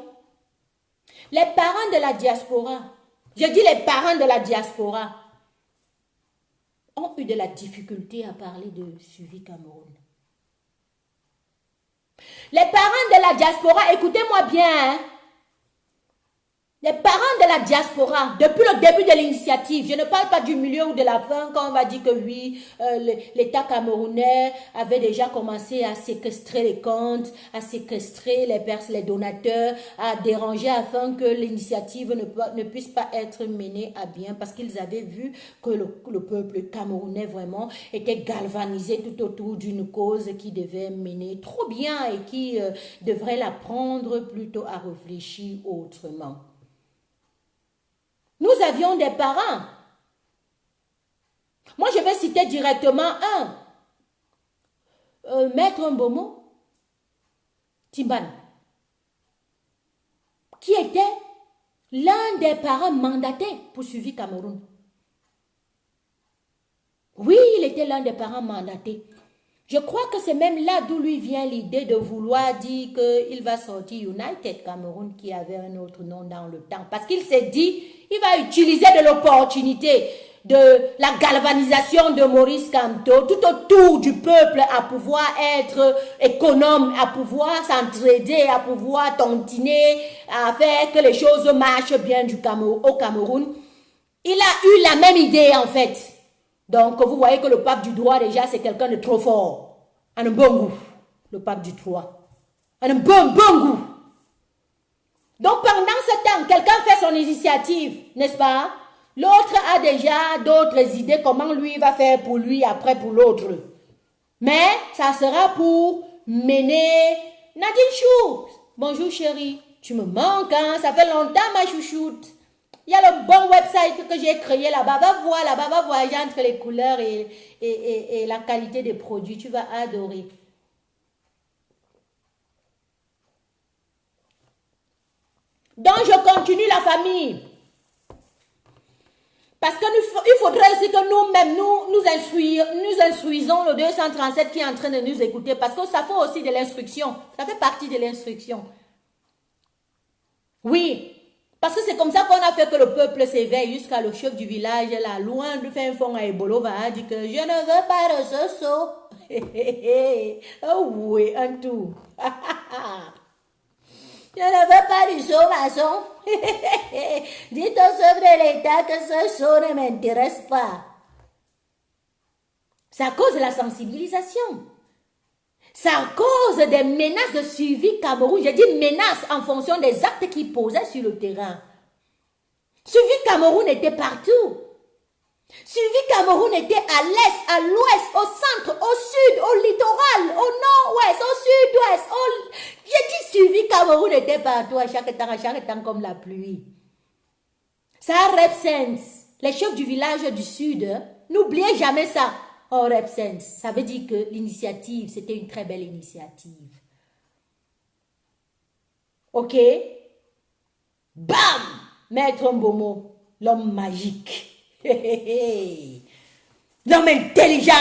les parents de la diaspora, je dis les parents de la diaspora, ont eu de la difficulté à parler de Suivi Cameroun. Les parents de la diaspora, écoutez-moi bien, hein? Les parents de la diaspora, depuis le début de l'initiative, je ne parle pas du milieu ou de la fin, quand on va dire que oui, l'État camerounais avait déjà commencé à séquestrer les comptes, à séquestrer les donateurs, à déranger afin que l'initiative ne puisse pas être menée à bien, parce qu'ils avaient vu que le peuple camerounais vraiment était galvanisé tout autour d'une cause qui devait mener trop bien et qui devrait la prendre plutôt à réfléchir autrement. Nous avions des parents. Moi, je vais citer directement Maître Mbomo Timban, qui était l'un des parents mandatés pour Suivi Cameroun. Oui, il était l'un des parents mandatés. Je crois que c'est même là d'où lui vient l'idée de vouloir dire qu'il va sortir United Cameroun, qui avait un autre nom dans le temps. Parce qu'il s'est dit, il va utiliser de l'opportunité de la galvanisation de Maurice Kamto tout autour du peuple à pouvoir être économe, à pouvoir s'entraider, à pouvoir tontiner, à faire que les choses marchent bien au Cameroun. Il a eu la même idée en fait. Donc, vous voyez que le pape du droit, déjà, c'est quelqu'un de trop fort. En un bon goût, le pape du droit. En un bon goût. Donc, pendant ce temps, quelqu'un fait son initiative, n'est-ce pas? L'autre a déjà d'autres idées, comment lui va faire pour lui, après pour l'autre. Mais, ça sera pour mener Nadine Chou. Bonjour chérie, tu me manques, hein? Ça fait longtemps ma chouchoute. Il y a le bon website que j'ai créé là-bas. Va voir là-bas, va voyager entre les couleurs et la qualité des produits. Tu vas adorer. Donc, je continue la famille. Parce qu'il faudrait aussi que nous-mêmes, nous instruisons le 237 qui est en train de nous écouter. Parce que ça fait aussi de l'instruction. Ça fait partie de l'instruction. Oui. Parce que c'est comme ça qu'on a fait que le peuple s'éveille jusqu'à le chef du village, là, loin de faire un fond à Ebolo, va dire que je ne veux pas de ce saut. Oh oui, un tout. Je ne veux pas du saut, maçon. Dites au chef de l'État que ce saut ne m'intéresse pas. C'est à cause de la sensibilisation. C'est à cause des menaces de suivi Cameroun. J'ai dit menaces en fonction des actes qu'ils posaient sur le terrain. Suivi Cameroun était partout. Suivi Cameroun était à l'est, à l'ouest, au centre, au sud, au littoral, au nord-ouest, au sud-ouest. J'ai dit suivi Cameroun était partout à chaque temps comme la pluie. Ça représente les chefs du village du sud. N'oubliez jamais ça. Oh, représente. Ça veut dire que l'initiative, c'était une très belle initiative. Ok? Bam! Maître Mbomo, l'homme magique. L'homme intelligent.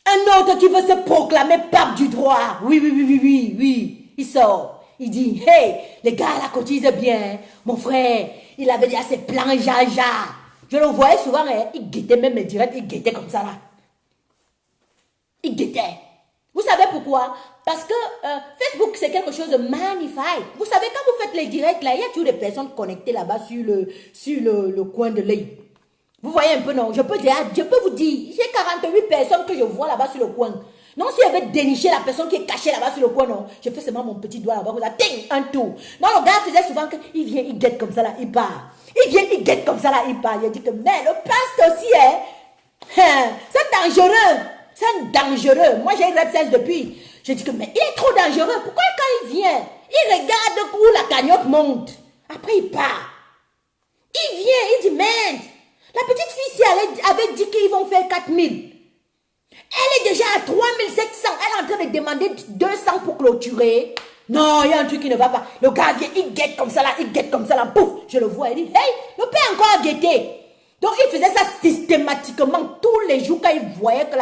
Un autre qui veut se proclamer pape du droit. Oui. Il sort. Il dit, hey, les gars la cotisent bien. Mon frère, il avait déjà ses plans jaja. Je le voyais souvent, il guettait même mes directs, il guettait comme ça là. Il guettait. Vous savez pourquoi? Parce que Facebook, c'est quelque chose de magnifique. Vous savez, quand vous faites les directs, là, il y a toujours des personnes connectées là-bas sur le coin de l'œil. Vous voyez un peu, non? Je peux vous dire, j'ai 48 personnes que je vois là-bas sur le coin. Non, si je vais dénicher la personne qui est cachée là-bas sur le coin, non, je fais seulement mon petit doigt là-bas, ting, un tour. Non, le gars faisait souvent qu'il vient, il guette comme ça là, il part. Il vient, il guette comme ça là, il part. Il a dit que, mais le paste aussi, c'est dangereux. C'est dangereux. Moi, j'ai une absence depuis. Je dis que, mais il est trop dangereux. Pourquoi quand il vient, il regarde où la cagnotte monte. Après, il part. Il vient, il dit, merde. La petite fille, si elle avait dit qu'ils vont faire 4000. Elle est déjà à 3700. Elle est en train de demander 200 pour clôturer. Non, il y a un truc qui ne va pas. Le gars vient, il guette comme ça là, il guette comme ça là. Pouf, je le vois. Il dit, hey, le père encore guetté. Donc, il faisait ça systématiquement tous les jours quand il voyait que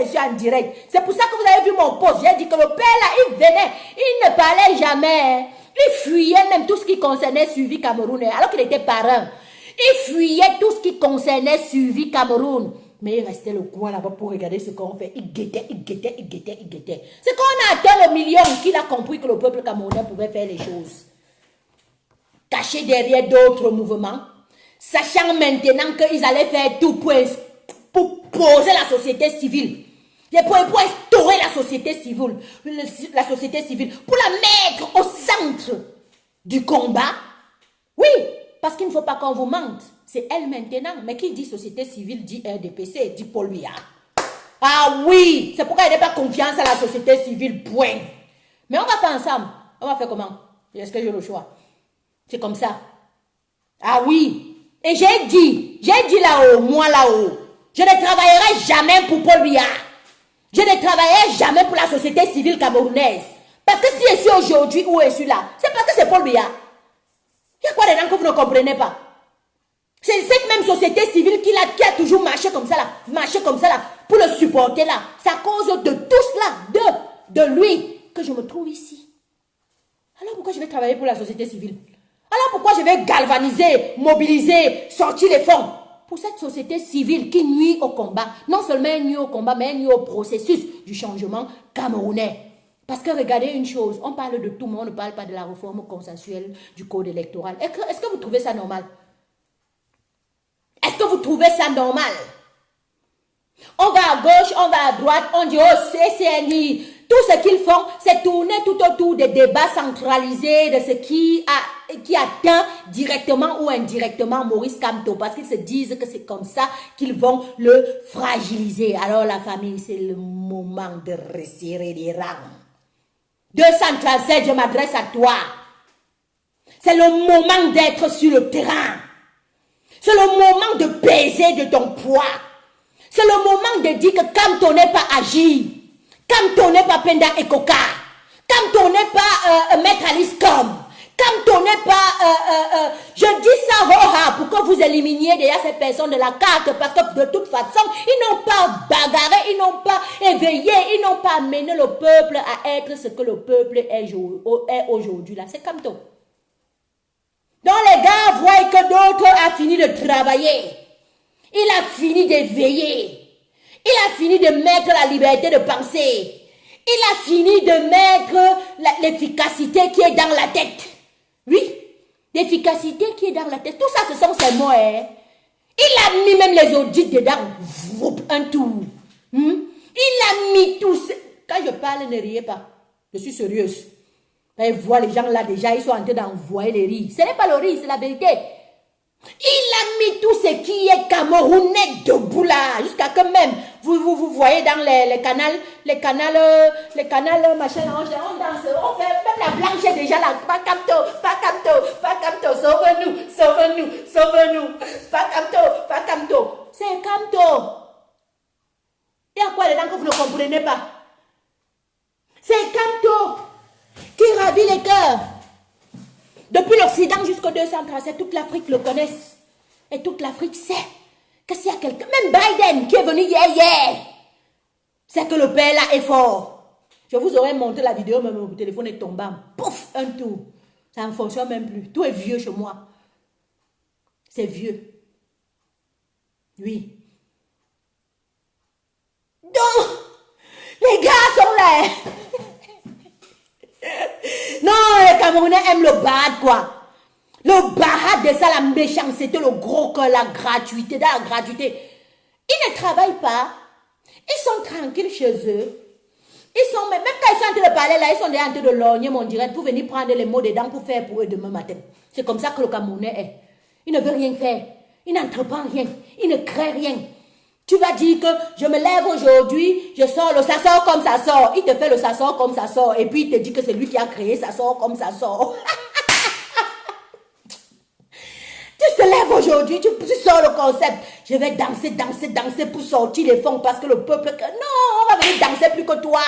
je suis en direct. C'est pour ça que vous avez vu mon post. J'ai dit que le père là, il venait, il ne parlait jamais. Il fuyait même tout ce qui concernait suivi Cameroun, alors qu'il était parrain. Il fuyait tout ce qui concernait suivi Cameroun. Mais il restait le coin là-bas pour regarder ce qu'on fait. Il guettait. C'est quand on a atteint le million qu'il a compris que le peuple camerounais pouvait faire les choses. Caché derrière d'autres mouvements. Sachant maintenant qu'ils allaient faire tout pour poser la société civile. Pour instaurer la société civile. Pour la mettre au centre du combat. Oui, parce qu'il ne faut pas qu'on vous mente. C'est elle maintenant. Mais qui dit société civile dit RDPC, dit Paul Biya. Ah oui, c'est pourquoi il n'y a pas confiance à la société civile, point. Mais on va faire ensemble. On va faire comment? Est-ce que j'ai le choix? C'est comme ça. Ah oui. Et j'ai dit là-haut, moi là-haut, je ne travaillerai jamais pour Paul Biya. Je ne travaillerai jamais pour la société civile camerounaise. Parce que si je suis aujourd'hui ou je suis là, c'est parce que c'est Paul Biya. Il y a quoi dedans que vous ne comprenez pas? C'est cette même société civile qui a toujours marché comme ça là, pour le supporter là. C'est à cause de tout cela, de lui, que je me trouve ici. Alors pourquoi je vais travailler pour la société civile? Alors pourquoi je vais galvaniser, mobiliser, sortir les fonds pour cette société civile qui nuit au combat? Non seulement elle nuit au combat, mais elle nuit au processus du changement camerounais. Parce que regardez une chose, on parle de tout, mais on ne parle pas de la réforme consensuelle du code électoral. Est-ce que vous trouvez ça normal? Est-ce que vous trouvez ça normal? On va à gauche, on va à droite, on dit oh CCNI. Tout ce qu'ils font, c'est tourner tout autour des débats centralisés de ce qui atteint directement ou indirectement Maurice Kamto. Parce qu'ils se disent que c'est comme ça qu'ils vont le fragiliser. Alors la famille, c'est le moment de resserrer les rangs. 237, je m'adresse à toi. C'est le moment d'être sur le terrain. C'est le moment de peser de ton poids. C'est le moment de dire que Kamto n'est pas agi. Kamto n'est pas Penda Ekoka. Kamto n'est pas Maître Alice Com. Kamto n'est pas... je dis ça pour que vous éliminiez déjà ces personnes de la carte. Parce que de toute façon, ils n'ont pas bagarré, ils n'ont pas éveillé, ils n'ont pas amené le peuple à être ce que le peuple est aujourd'hui. Là, c'est Kamto. Donc les gars voient que d'autres ont fini de travailler. Il a fini d'éveiller. Il a fini de mettre la liberté de penser. Il a fini de mettre l'efficacité qui est dans la tête. Oui, l'efficacité qui est dans la tête. Tout ça, ce sont ses mots. Hein? Il a mis même les audits dedans. Un tour. Il a mis tout... Quand je parle, ne riez pas. Je suis sérieuse. Quand ils voient les gens là déjà, ils sont en train d'envoyer les rires. Ce n'est pas le rire, c'est la vérité. Il a mis tout ce qui est camerounais debout là, jusqu'à que même, vous voyez dans les canals, machin, on danse, on fait, même la blanche est déjà là, pas Camto, sauve-nous, pas Camto, c'est Camto. Il y a quoi dedans que vous ne comprenez pas? C'est Camto qui ravit les cœurs. Depuis l'Occident jusqu'au 237, toute l'Afrique le connaisse. Et toute l'Afrique sait que s'il y a quelqu'un, même Biden qui est venu hier, c'est que le père là est fort. Je vous aurais montré la vidéo, mais mon téléphone est tombé. Pouf, un tour. Ça ne fonctionne même plus. Tout est vieux chez moi. C'est vieux. Oui. Donc, les gars sont là. Non, les Camerounais aiment le bad, quoi. Le bad de ça, la méchanceté, le gros cœur, la gratuité, dans la gratuité. Ils ne travaillent pas. Ils sont tranquilles chez eux. Ils sont, même quand ils sont en train de parler là, ils sont déjà en train de lorgner mon direct pour venir prendre les mots dedans pour faire pour eux demain matin. C'est comme ça que le Camerounais est. Il ne veut rien faire. Il n'entreprend rien. Il ne crée rien. Tu vas dire que je me lève aujourd'hui, je sors le ça sort comme ça sort. Il te fait le ça sort comme ça sort. Et puis il te dit que c'est lui qui a créé ça sort comme ça sort. Tu te lèves aujourd'hui, tu sors le concept. Je vais danser pour sortir les fonds parce que le peuple... Non, on va venir danser plus que toi.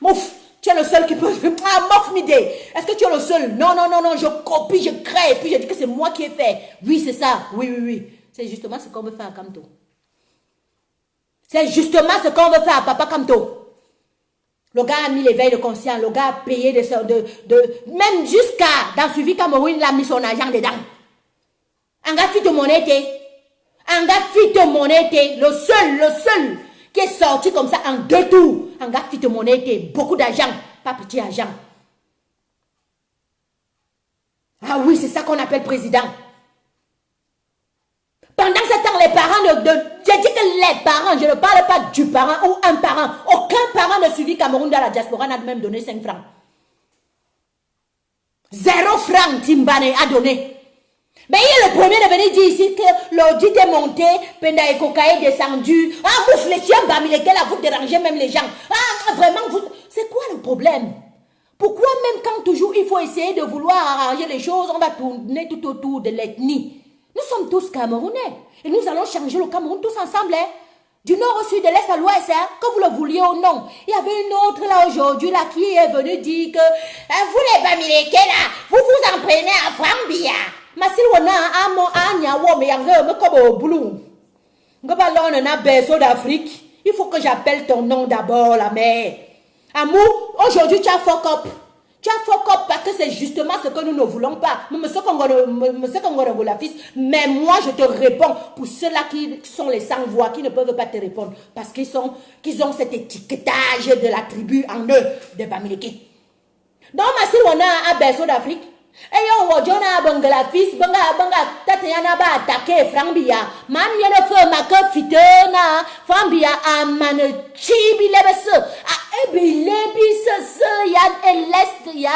Mouf, tu es le seul qui peut... Ah, mouf m'idée. Est-ce que tu es le seul? Non, je copie, je crée. Et puis je dis que c'est moi qui ai fait. Oui, c'est ça. Oui. C'est justement ce qu'on veut faire à Camto. C'est justement ce qu'on veut faire à Papa Camto. Le gars a mis l'éveil de conscience. Le gars a payé même jusqu'à... Dans Suivi Cameroun, il a mis son argent dedans. Un gars fit de monnaie, le seul qui est sorti comme ça en 2 tours. Un gars fit de monnaie, beaucoup d'argent, pas petit argent. Ah oui, c'est ça qu'on appelle président. Pendant ce temps, les parents j'ai dit que les parents, je ne parle pas du parent ou un parent. Aucun parent ne suivi Cameroun dans la diaspora n'a même donné 5 francs. 0 francs, Timbane a donné. Mais il est le premier de venir dire ici que l'audit est monté, Penda et Coca est descendu. Ah, mouf, les chiens bamilekels, vous dérangez même les gens. Ah, vraiment, c'est quoi le problème? Pourquoi même quand toujours il faut essayer de vouloir arranger les choses, on va tourner tout autour de l'ethnie? Nous sommes tous Camerounais. Et nous allons changer le Cameroun tous ensemble. Hein? Du nord au sud, de l'est à l'ouest, hein? Que vous le vouliez ou non. Il y avait une autre là aujourd'hui là qui est venue dire que vous les bamilekels là, vous vous en prenez à Frambia. Masil wana amo anya wo me yanga me kobo boulou. Ngoba là on a berceau d'Afrique. Il faut que j'appelle ton nom d'abord la mère. Amou, aujourd'hui tu as fuck up. Tu as fuck up parce que c'est justement ce que nous ne voulons pas. Mais moi je te réponds pour ceux-là qui sont les sans voix, qui ne peuvent pas te répondre parce qu'ils ont cet étiquetage de la tribu en eux de Bamileke. Donc Masil wana a berceau d'Afrique. Et yo wajona bangala fils banga tatayana ba attaquer Frambia man yana fe maka fitena Frambia amane chibi lebese a ebi lebise ya l'est ya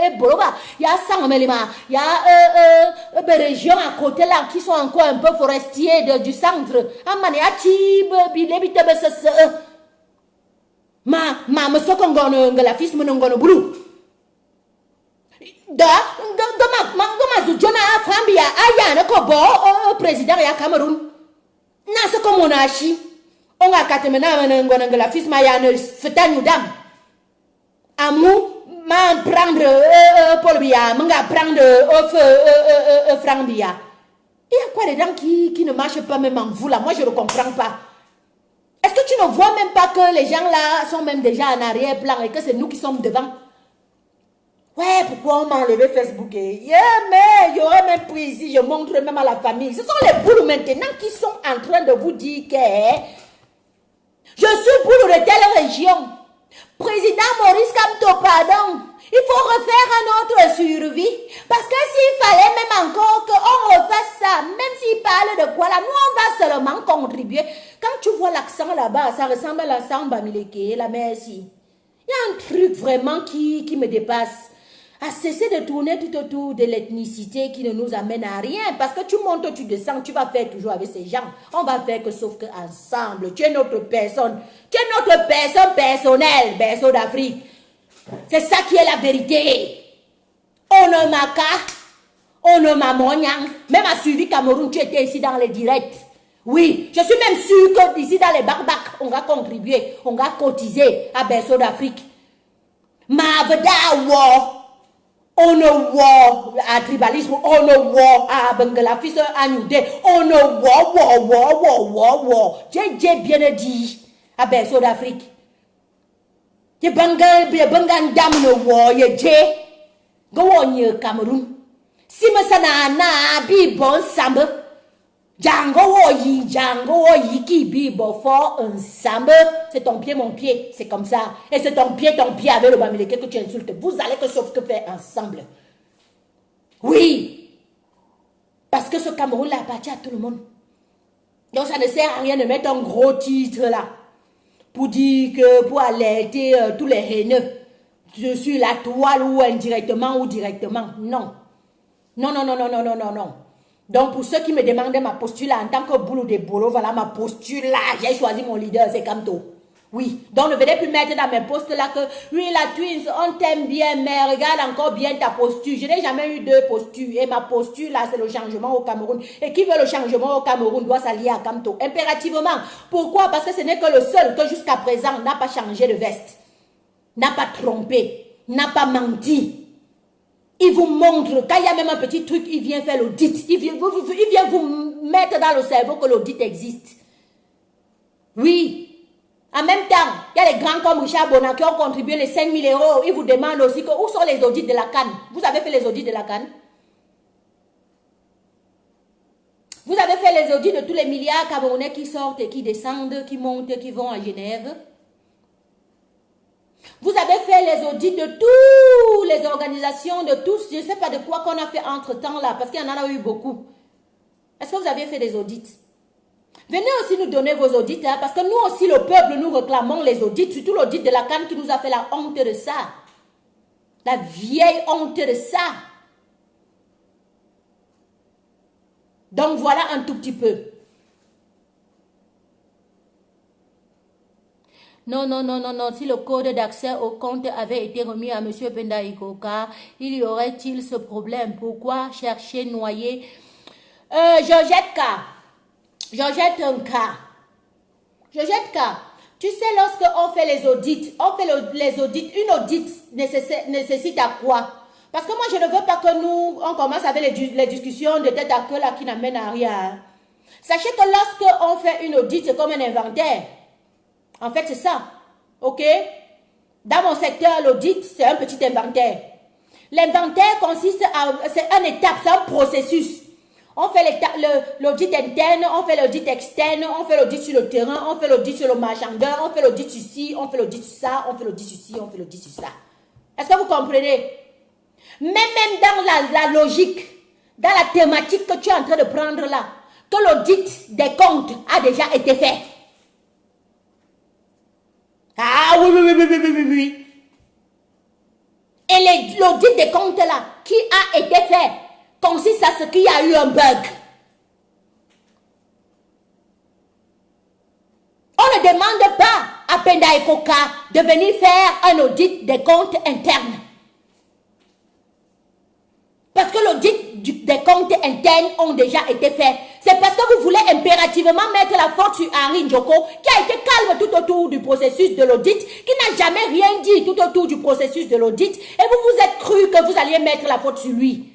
eboroba ya sangamelima ya régions à côté là qui sont encore un peu forestiers du centre amane a chibi lebite bese ma mesoko ngono ngala fils ngono bulu président ya Cameroun na ce comme on a achi on a katemena la fils mayane fetanu dam amou man prendre Paul Biya manga prendre Frambia. Il y a quoi dedans qui ne marche pas même en vous là? Moi je ne comprends pas. Est-ce que tu ne vois même pas que les gens là sont même déjà en arrière-plan et que c'est nous qui sommes devant? Ouais, pourquoi on m'a enlevé Facebook? Yeah, mais il y aurait même pris ici, je montre même à la famille. Ce sont les boules maintenant qui sont en train de vous dire que je suis boule de telle région. Président Maurice Kamto, pardon. Il faut refaire un autre survie. Parce que s'il fallait même encore qu'on refasse ça, même s'il parle de quoi là, nous on va seulement contribuer. Quand tu vois vois l'accent là-bas, ça ressemble à l'accent Bamileke, la merci. Il y a un truc vraiment qui me dépasse. À cesser de tourner tout autour de l'ethnicité qui ne nous amène à rien. Parce que tu montes, tu descends, tu vas faire toujours avec ces gens. On va faire que sauf que ensemble. Tu es notre personne. Tu es notre personne personnelle, berceau d'Afrique. C'est ça qui est la vérité. On ne m'a qu'à, on ne m'a mognang. Même à Suivi Cameroun, tu étais ici dans les directs. Oui, je suis même sûre que ici dans les barbacs, on va contribuer, on va cotiser à berceau d'Afrique. Mavda war. On ne voit à tribalisme, on ne voit à Bengalafis, à Nudé, on ne voit. J'ai bien dit à berceau d'Afrique. Je Bengal dame ne voit, je go on Cameroun. Si me sana bi bon sambe, Django yi ki bi bon fort ensemble. C'est ton pied, mon pied, c'est comme ça. Et c'est ton pied avec le Bamileke que tu insultes. Vous allez que sauf que faire ensemble. Oui. Parce que ce Cameroun-là appartient à tout le monde. Donc ça ne sert à rien de mettre un gros titre là. Pour dire que, pour alerter tous les haineux. Je suis la toile ou indirectement ou directement. Non. Non. Donc, pour ceux qui me demandaient ma posture là, en tant que boulot de boulot, voilà ma posture là, j'ai choisi mon leader, c'est Kamto. Oui, donc ne venez plus mettre dans mes postes là que, oui, la Twins, on t'aime bien, mais regarde encore bien ta posture. Je n'ai jamais eu deux postures, et ma posture là, c'est le changement au Cameroun. Et qui veut le changement au Cameroun doit s'allier à Kamto, impérativement. Pourquoi? Parce que ce n'est que le seul que jusqu'à présent n'a pas changé de veste, n'a pas trompé, n'a pas menti. Il vous montre, quand il y a même un petit truc, il vient faire l'audit. Il vient vous mettre dans le cerveau que l'audit existe. Oui. En même temps, il y a les grands comme Richard Bona qui ont contribué les 5 000 €. Ils vous demandent aussi que, où sont les audits de la CAN? Vous avez fait les audits de la CAN? Vous avez fait les audits de tous les milliards camerounais qui sortent et qui descendent, qui montent, qui vont à Genève? Vous avez fait les audits de toutes les organisations, de tous, je ne sais pas de quoi qu'on a fait entre-temps là, parce qu'il y en a eu beaucoup. Est-ce que vous avez fait des audits? Venez aussi nous donner vos audits, hein, parce que nous aussi, le peuple, nous réclamons les audits, surtout l'audit de la CAN qui nous a fait la honte de ça. La vieille honte de ça. Donc voilà un tout petit peu. Non. Si le code d'accès au compte avait été remis à M. Penda Ikoka, il y aurait-il ce problème? Pourquoi chercher, noyer? Georgette un cas. Tu sais, lorsqu'on fait les audits, une audit nécessite à quoi? Parce que moi, je ne veux pas que nous, on commence avec les discussions de tête à queue là qui n'amènent à rien. Sachez que lorsqu'on fait une audit, c'est comme un inventaire. En fait, c'est ça. OK? Dans mon secteur, l'audit, c'est un petit inventaire. L'inventaire consiste à... C'est une étape, c'est un processus. On fait l'audit interne, on fait l'audit externe, on fait l'audit sur le terrain, on fait l'audit sur le marchandeur, on fait l'audit sur ci, on fait l'audit sur ça, on fait l'audit sur ci, on fait l'audit sur ça. Est-ce que vous comprenez? Même dans la logique, dans la thématique que tu es en train de prendre là, que l'audit des comptes a déjà été fait. Ah oui. Et l'audit des comptes là, qui a été fait, consiste à ce qu'il y a eu un bug. On ne demande pas à Penda Ikoka de venir faire un audit des comptes internes. Parce que l'audit des comptes internes ont déjà été faits. C'est parce que vous voulez impérativement mettre la faute sur Henri Njoko, qui a été calme tout autour du processus de l'audit, qui n'a jamais rien dit tout autour du processus de l'audit, et vous vous êtes cru que vous alliez mettre la faute sur lui.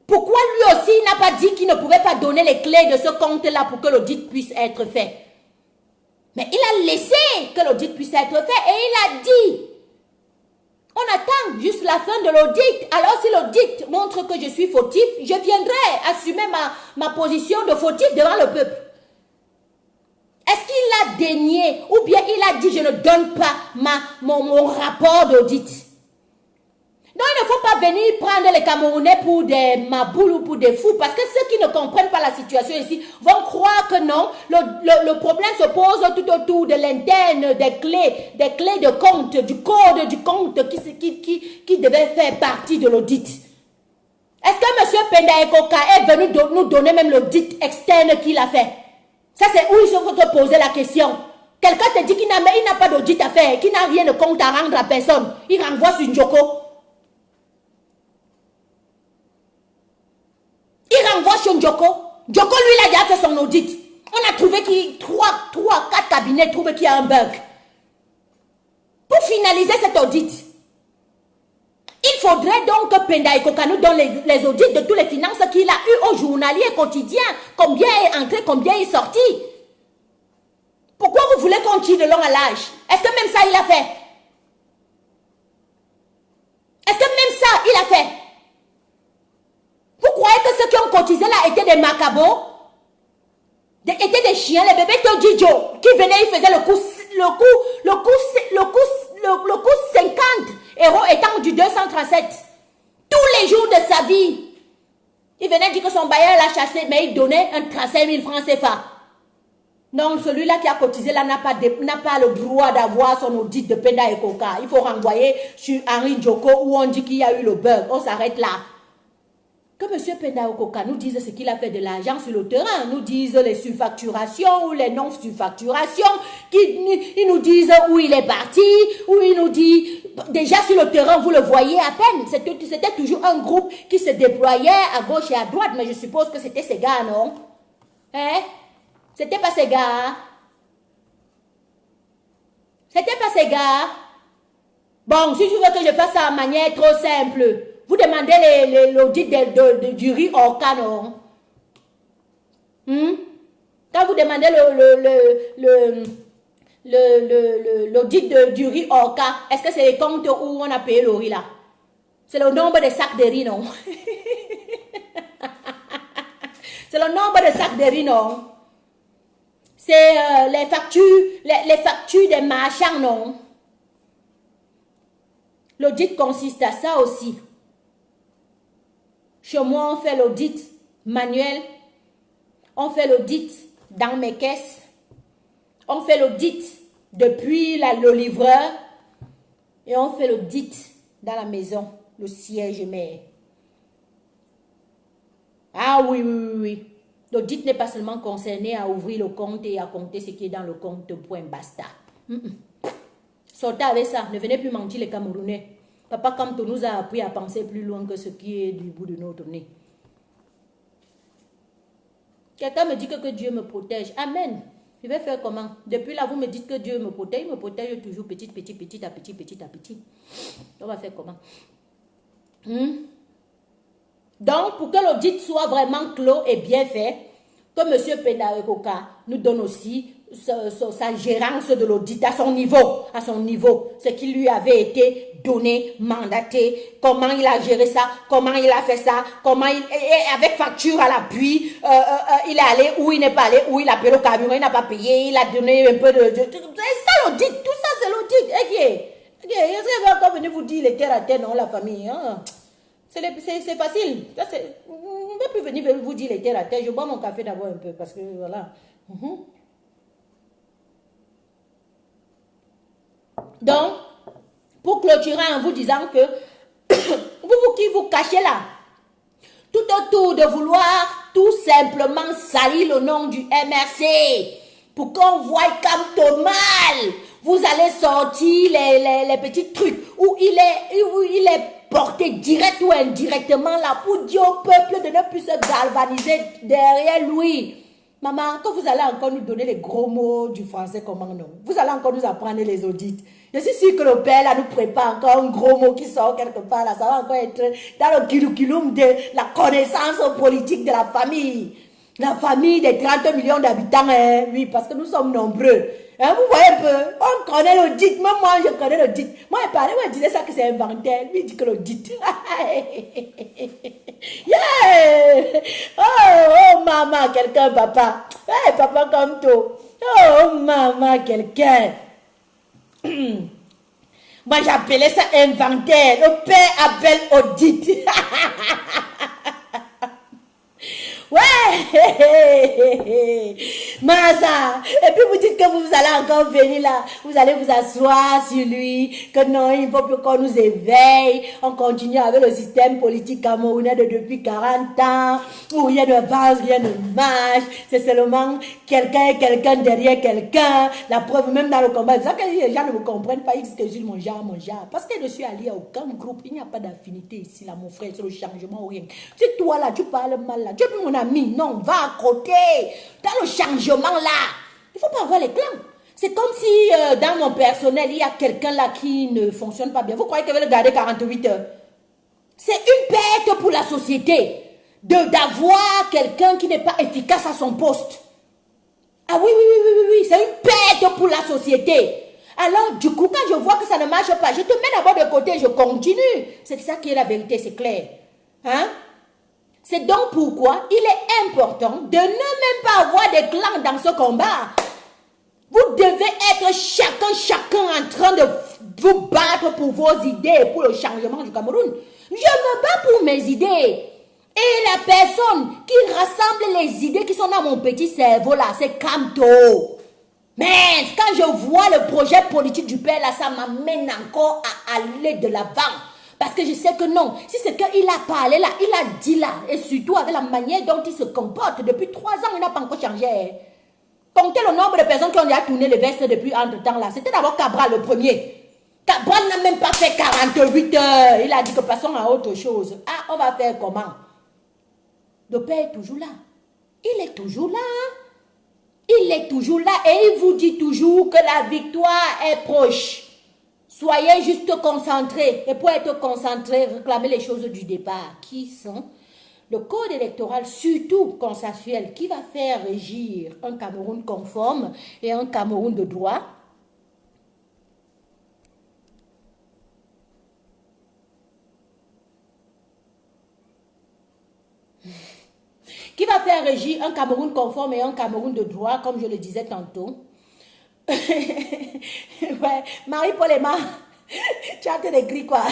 Pourquoi lui aussi n'a pas dit qu'il ne pouvait pas donner les clés de ce compte-là pour que l'audit puisse être fait? Mais il a laissé que l'audit puisse être fait et il a dit, on attend juste la fin de l'audit. Alors si l'audit montre que je suis fautif, je viendrai assumer ma position de fautif devant le peuple. Est-ce qu'il a dénié ou bien il a dit je ne donne pas mon rapport d'audit? Donc, il ne faut pas venir prendre les Camerounais pour des maboules ou pour des fous, parce que ceux qui ne comprennent pas la situation ici vont croire que non, le problème se pose tout autour de l'interne, des clés de compte, du code du compte qui devait faire partie de l'audit. Est-ce que M. Penda Ekoka est venu nous donner même l'audit externe qu'il a fait? Ça, c'est où il faut te poser la question. Quelqu'un te dit qu'il n'a pas d'audit à faire, qu'il n'a rien de compte à rendre à personne. Il renvoie sur Njoko. Il renvoie sur Njoko. Njoko, lui, il a déjà fait son audit. On a trouvé qu'il 4 cabinets trouvent qu'il y a un bug. Pour finaliser cet audit, il faudrait donc que Penda Ekoka nous donne les audits de toutes les finances qu'il a eu au journalier quotidien. Combien est entré, combien est sorti. Pourquoi vous voulez qu'on tire de long à l'âge? Est-ce que même ça, il a fait? Est-ce que même ça, il a fait? Vous croyez que ceux qui ont cotisé là étaient des macabos? Étaient des chiens, les bébés Todjijo, qui venaient, ils faisaient le coût 50 € étant du 237. Tous les jours de sa vie. Il venait dire que son bailleur l'a chassé, mais il donnait un 35 000 francs CFA. Donc, celui-là qui a cotisé là n'a pas le droit d'avoir son audit de Penda Ekoka. Il faut renvoyer sur Henri Djoko où on dit qu'il y a eu le bug. On s'arrête là. Que M. Penda Ekoka nous dise ce qu'il a fait de l'argent sur le terrain, nous dise les surfacturations ou les non-surfacturations, ils nous disent où il est parti, où il nous dit, déjà sur le terrain, vous le voyez à peine, c'était toujours un groupe qui se déployait à gauche et à droite, mais je suppose que c'était ces gars, non? Hein? C'était pas ces gars. C'était pas ces gars. Bon, si tu veux que je fasse ça de manière trop simple, vous demandez l'audit du riz Orca, non? Quand vous demandez l'audit du riz Orca, est-ce que c'est les comptes où on a payé le riz là? C'est le nombre de sacs de riz, non? C'est le nombre de sacs de riz, non? C'est les factures des marchands, non? L'audit consiste à ça aussi. Chez moi, on fait l'audit manuel. On fait l'audit dans mes caisses. On fait l'audit depuis le livreur. Et on fait l'audit dans la maison, le siège mère. Ah oui, oui, oui, oui. L'audit n'est pas seulement concerné à ouvrir le compte et à compter ce qui est dans le compte, point basta. Sortez avec ça, ne venez plus mentir les Camerounais. Papa Kamto nous a appris à penser plus loin que ce qui est du bout de notre nez. Quelqu'un me dit que Dieu me protège. Amen. Je vais faire comment? Depuis là, vous me dites que Dieu me protège. Il me protège toujours petit à petit. On va faire comment? Donc, pour que l'audit soit vraiment clos et bien fait, que M. Penda Ekoka nous donne aussi sa gérance de l'audit à son niveau, ce qui lui avait été donné, mandaté, comment il a géré ça, comment il a fait ça, avec facture à l'appui, il est allé où il n'est pas allé, où il a payé le camion, il n'a pas payé, il a donné un peu de c'est ça l'audit, tout ça c'est l'audit. Est-ce que va encore venir vous dire les terres à terre, non, la famille, hein? C'est facile. On ne peut plus venir vous dire les terres à terre. Je bois mon café d'abord un peu parce que voilà. Donc, pour clôturer en vous disant que vous qui vous cachez là, tout autour de vouloir tout simplement salir le nom du MRC pour qu'on voie comme mal, vous allez sortir les petits trucs où il est porté direct ou indirectement là pour dire au peuple de ne plus se galvaniser derrière lui. Maman, quand vous allez encore nous donner les gros mots du français, comment non? Vous allez encore nous apprendre les audits. Je suis sûre que le père là nous prépare encore un gros mot qui sort quelque part là. Ça va encore être dans le curriculum de la connaissance politique de la famille. La famille des 30 millions d'habitants, hein? Oui, parce que nous sommes nombreux. Hein, vous voyez un peu, on connaît l'audit, même moi je connais l'audit. Moi je disais ça que c'est inventé, lui il dit que l'audit. Yeah! Oh maman, quelqu'un, papa. Hey, papa comme toi. Oh maman, quelqu'un. Moi, j'appelais ça inventaire. Le père appelle audit. Ouais, Massa. Et puis vous dites que vous allez encore venir là, vous allez vous asseoir sur lui, que non, il faut plus qu'on nous éveille. On continue avec le système politique camerounais de depuis 40 ans, où rien ne va, rien ne marche. C'est seulement quelqu'un et quelqu'un derrière quelqu'un. La preuve, même dans le combat, c'est ça que les gens ne me comprennent pas, ils disent que je suis mon genre, mon genre. Parce que je suis allié à aucun groupe, il n'y a pas d'affinité ici, là, mon frère, c'est le changement ou rien. C'est toi là, tu parles mal là, tu es plus mon ami, non, va à côté. Dans le changement là, il ne faut pas avoir les clans. C'est comme si dans mon personnel, il y a quelqu'un là qui ne fonctionne pas bien. Vous croyez qu'elle va le garder 48 heures? C'est une perte pour la société d'avoir quelqu'un qui n'est pas efficace à son poste. Ah oui, oui, oui, oui, oui, oui. C'est une perte pour la société. Alors, du coup, quand je vois que ça ne marche pas, je te mets d'abord de côté, je continue. C'est ça qui est la vérité, c'est clair. Hein? C'est donc pourquoi il est important de ne même pas avoir des clans dans ce combat. Vous devez être chacun en train de vous battre pour vos idées, pour le changement du Cameroun. Je me bats pour mes idées. Et la personne qui rassemble les idées qui sont dans mon petit cerveau là, c'est Kamto. Mais quand je vois le projet politique du père là, ça m'amène encore à aller de l'avant. Parce que je sais que non, si c'est qu'il a parlé là, il a dit là, et surtout avec la manière dont il se comporte, depuis 3 ans, il n'a pas encore changé. Comptez le nombre de personnes qui ont déjà tourné les vestes depuis entre-temps là. C'était d'abord Cabral le premier. Cabral n'a même pas fait 48 heures. Il a dit que passons à autre chose. Ah, on va faire comment? Le père est toujours là. Il est toujours là. Il est toujours là et il vous dit toujours que la victoire est proche. Soyez juste concentrés. Et pour être concentrés, réclamez les choses du départ. Qui sont le code électoral, surtout consensuel, qui va faire régir un Cameroun conforme et un Cameroun de droit. Qui va faire régir un Cameroun conforme et un Cameroun de droit, comme je le disais tantôt. Ouais, Marie-Paul Emma, tu as écrit quoi?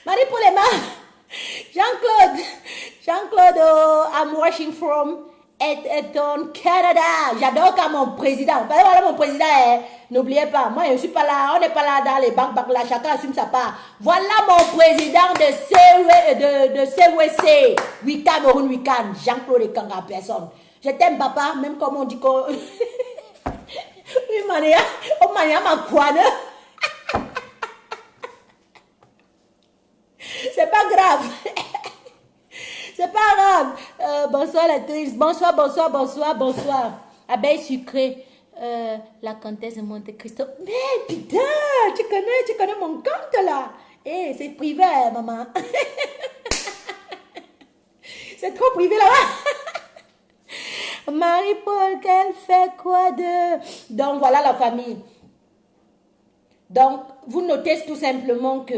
Marie-Paul Emma, Jean-Claude, I'm watching from Edmonton, Canada. J'adore quand mon président, voilà mon président, n'oubliez pas, moi je ne suis pas là, on n'est pas là dans les banques là, chacun assume sa part. Voilà mon président de CWC, We Cameroun, We Can, Jean-Claude Kanga, personne. Je t'aime papa, même comme on dit qu'on... Oui, mania, oh mania ma couane. C'est pas grave. C'est pas grave. Bonsoir la triste. Bonsoir, bonsoir, bonsoir, bonsoir. Abeille sucrée. La comtesse de Monte Cristo. Mais putain, tu connais mon compte là. Eh, c'est privé, maman. C'est trop privé là-bas. Marie-Paul, qu'elle fait quoi de... Donc, voilà la famille. Donc, vous notez tout simplement que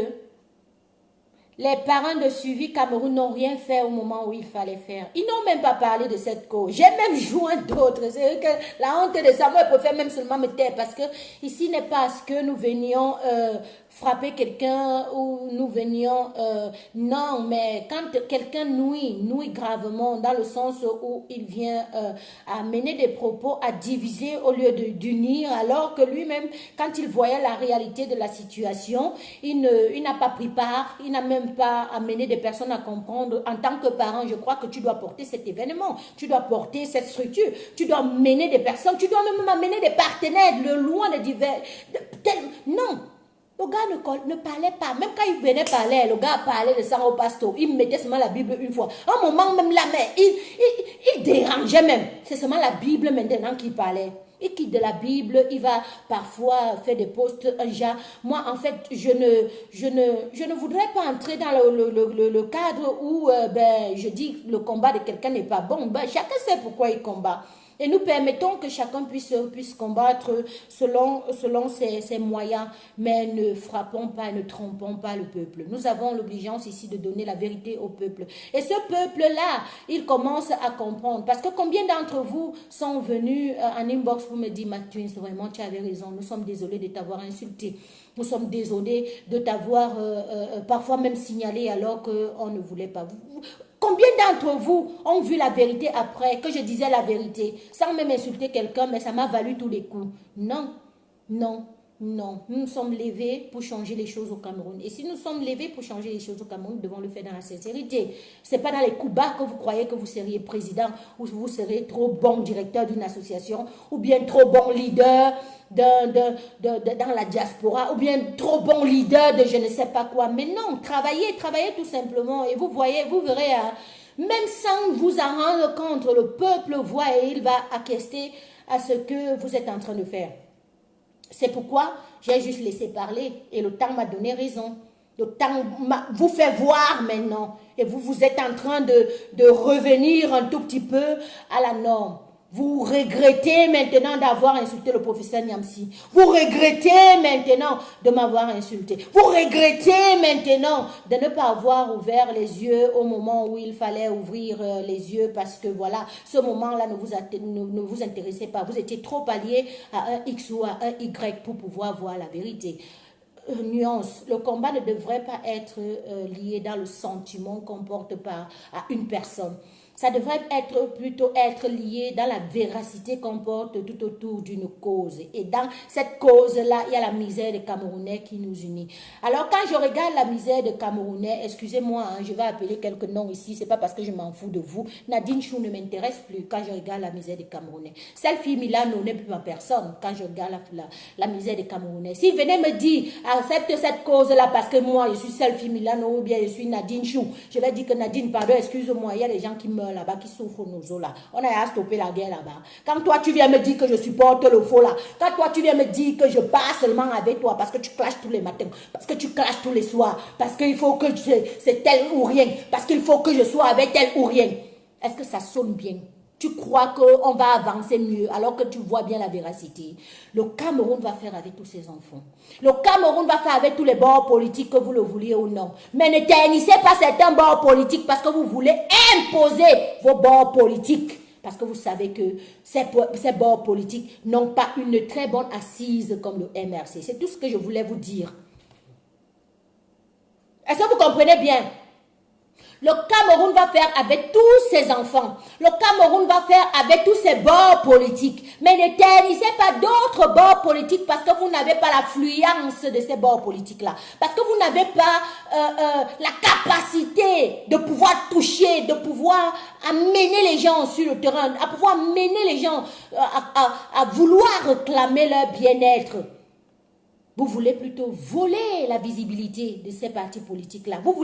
les parents de suivi Cameroun n'ont rien fait au moment où il fallait faire. Ils n'ont même pas parlé de cette cause. J'ai même joint d'autres. C'est que la honte de ça, moi, je préfère même seulement me taire parce que ici n'est pas ce que nous venions frapper quelqu'un ou nous venions... non, mais quand quelqu'un nuit gravement dans le sens où il vient à mener des propos, à diviser au lieu d'unir, alors que lui-même, quand il voyait la réalité de la situation, il n'a pas pris part, il n'a même pas amené des personnes à comprendre. En tant que parent, je crois que tu dois porter cet événement, tu dois porter cette structure, tu dois mener des personnes, tu dois même amener des partenaires, le loin de divers... Non, le gars ne parlait pas. Même quand il venait parler, le gars parlait de ça au pasteur. Il mettait seulement la Bible une fois. À un moment même là, mais il dérangeait même. C'est seulement la Bible maintenant qu'il parlait. Il quitte de la Bible, il va parfois faire des posts, un genre. Moi, en fait, je ne voudrais pas entrer dans le cadre où je dis le combat de quelqu'un n'est pas bon. Ben, chacun sait pourquoi il combat. Et nous permettons que chacun puisse combattre selon ses moyens. Mais ne frappons pas, ne trompons pas le peuple. Nous avons l'obligation ici de donner la vérité au peuple. Et ce peuple-là, il commence à comprendre. Parce que combien d'entre vous sont venus en inbox pour me dire, Mathieu, vraiment, tu avais raison. Nous sommes désolés de t'avoir insulté. Nous sommes désolés de t'avoir parfois même signalé alors qu'on ne voulait pas. Combien d'entre vous ont vu la vérité après, que je disais la vérité, sans même insulter quelqu'un, mais ça m'a valu tous les coups? Non, non, non. Nous nous sommes levés pour changer les choses au Cameroun. Et si nous sommes levés pour changer les choses au Cameroun, nous devons le faire dans la sincérité. Ce n'est pas dans les coups bas que vous croyez que vous seriez président, ou vous serez trop bon directeur d'une association, ou bien trop bon leader dans la diaspora, ou bien trop bon leader de je ne sais pas quoi. Mais non, travaillez tout simplement, et vous verrez, hein, même sans vous en rendre compte, le peuple voit et il va acquiescer à ce que vous êtes en train de faire. C'est pourquoi j'ai juste laissé parler, et le temps m'a donné raison. Le temps vous fait voir maintenant, et vous êtes en train de revenir un tout petit peu à la norme. Vous regrettez maintenant d'avoir insulté le professeur Niamsi. Vous regrettez maintenant de m'avoir insulté. Vous regrettez maintenant de ne pas avoir ouvert les yeux au moment où il fallait ouvrir les yeux parce que voilà, ce moment-là ne vous intéressait pas. Vous étiez trop allié à un X ou à un Y pour pouvoir voir la vérité. Nuance, le combat ne devrait pas être lié dans le sentiment qu'on porte à une personne. Ça devrait plutôt être lié dans la véracité qu'on porte tout autour d'une cause. Et dans cette cause-là, il y a la misère des Camerounais qui nous unit. Alors quand je regarde la misère des Camerounais, excusez-moi, hein, je vais appeler quelques noms ici, c'est pas parce que je m'en fous de vous. Nadine Chou ne m'intéresse plus quand je regarde la misère des Camerounais. Selfie Milano n'est plus ma personne quand je regarde la misère des Camerounais. S'il venait me dire, accepte cette cause-là parce que moi, je suis Selfie Milano ou bien je suis Nadine Chou, je vais dire que Nadine, pardon, excuse-moi, il y a des gens qui meurent là-bas, qui souffrent nos os là. On a à stopper la guerre là-bas. Quand toi, tu viens me dire que je supporte le faux là, quand toi, tu viens me dire que je pars seulement avec toi parce que tu clashes tous les matins, parce que tu clashes tous les soirs, parce qu'il faut que c'est tel ou rien, parce qu'il faut que je sois avec tel ou rien. Est-ce que ça sonne bien? Tu crois qu'on va avancer mieux alors que tu vois bien la véracité. Le Cameroun va faire avec tous ses enfants. Le Cameroun va faire avec tous les bords politiques que vous le vouliez ou non. Mais ne ternissez pas certains bords politiques parce que vous voulez imposer vos bords politiques. Parce que vous savez que ces bords politiques n'ont pas une très bonne assise comme le MRC. C'est tout ce que je voulais vous dire. Est-ce que vous comprenez bien? Le Cameroun va faire avec tous ses enfants. Le Cameroun va faire avec tous ses bords politiques. Mais ne ternissez pas d'autres bords politiques parce que vous n'avez pas l'affluence de ces bords politiques-là. Parce que vous n'avez pas la capacité de pouvoir toucher, de pouvoir amener les gens sur le terrain, à pouvoir amener les gens à vouloir réclamer leur bien-être. Vous voulez plutôt voler la visibilité de ces partis politiques-là. Vous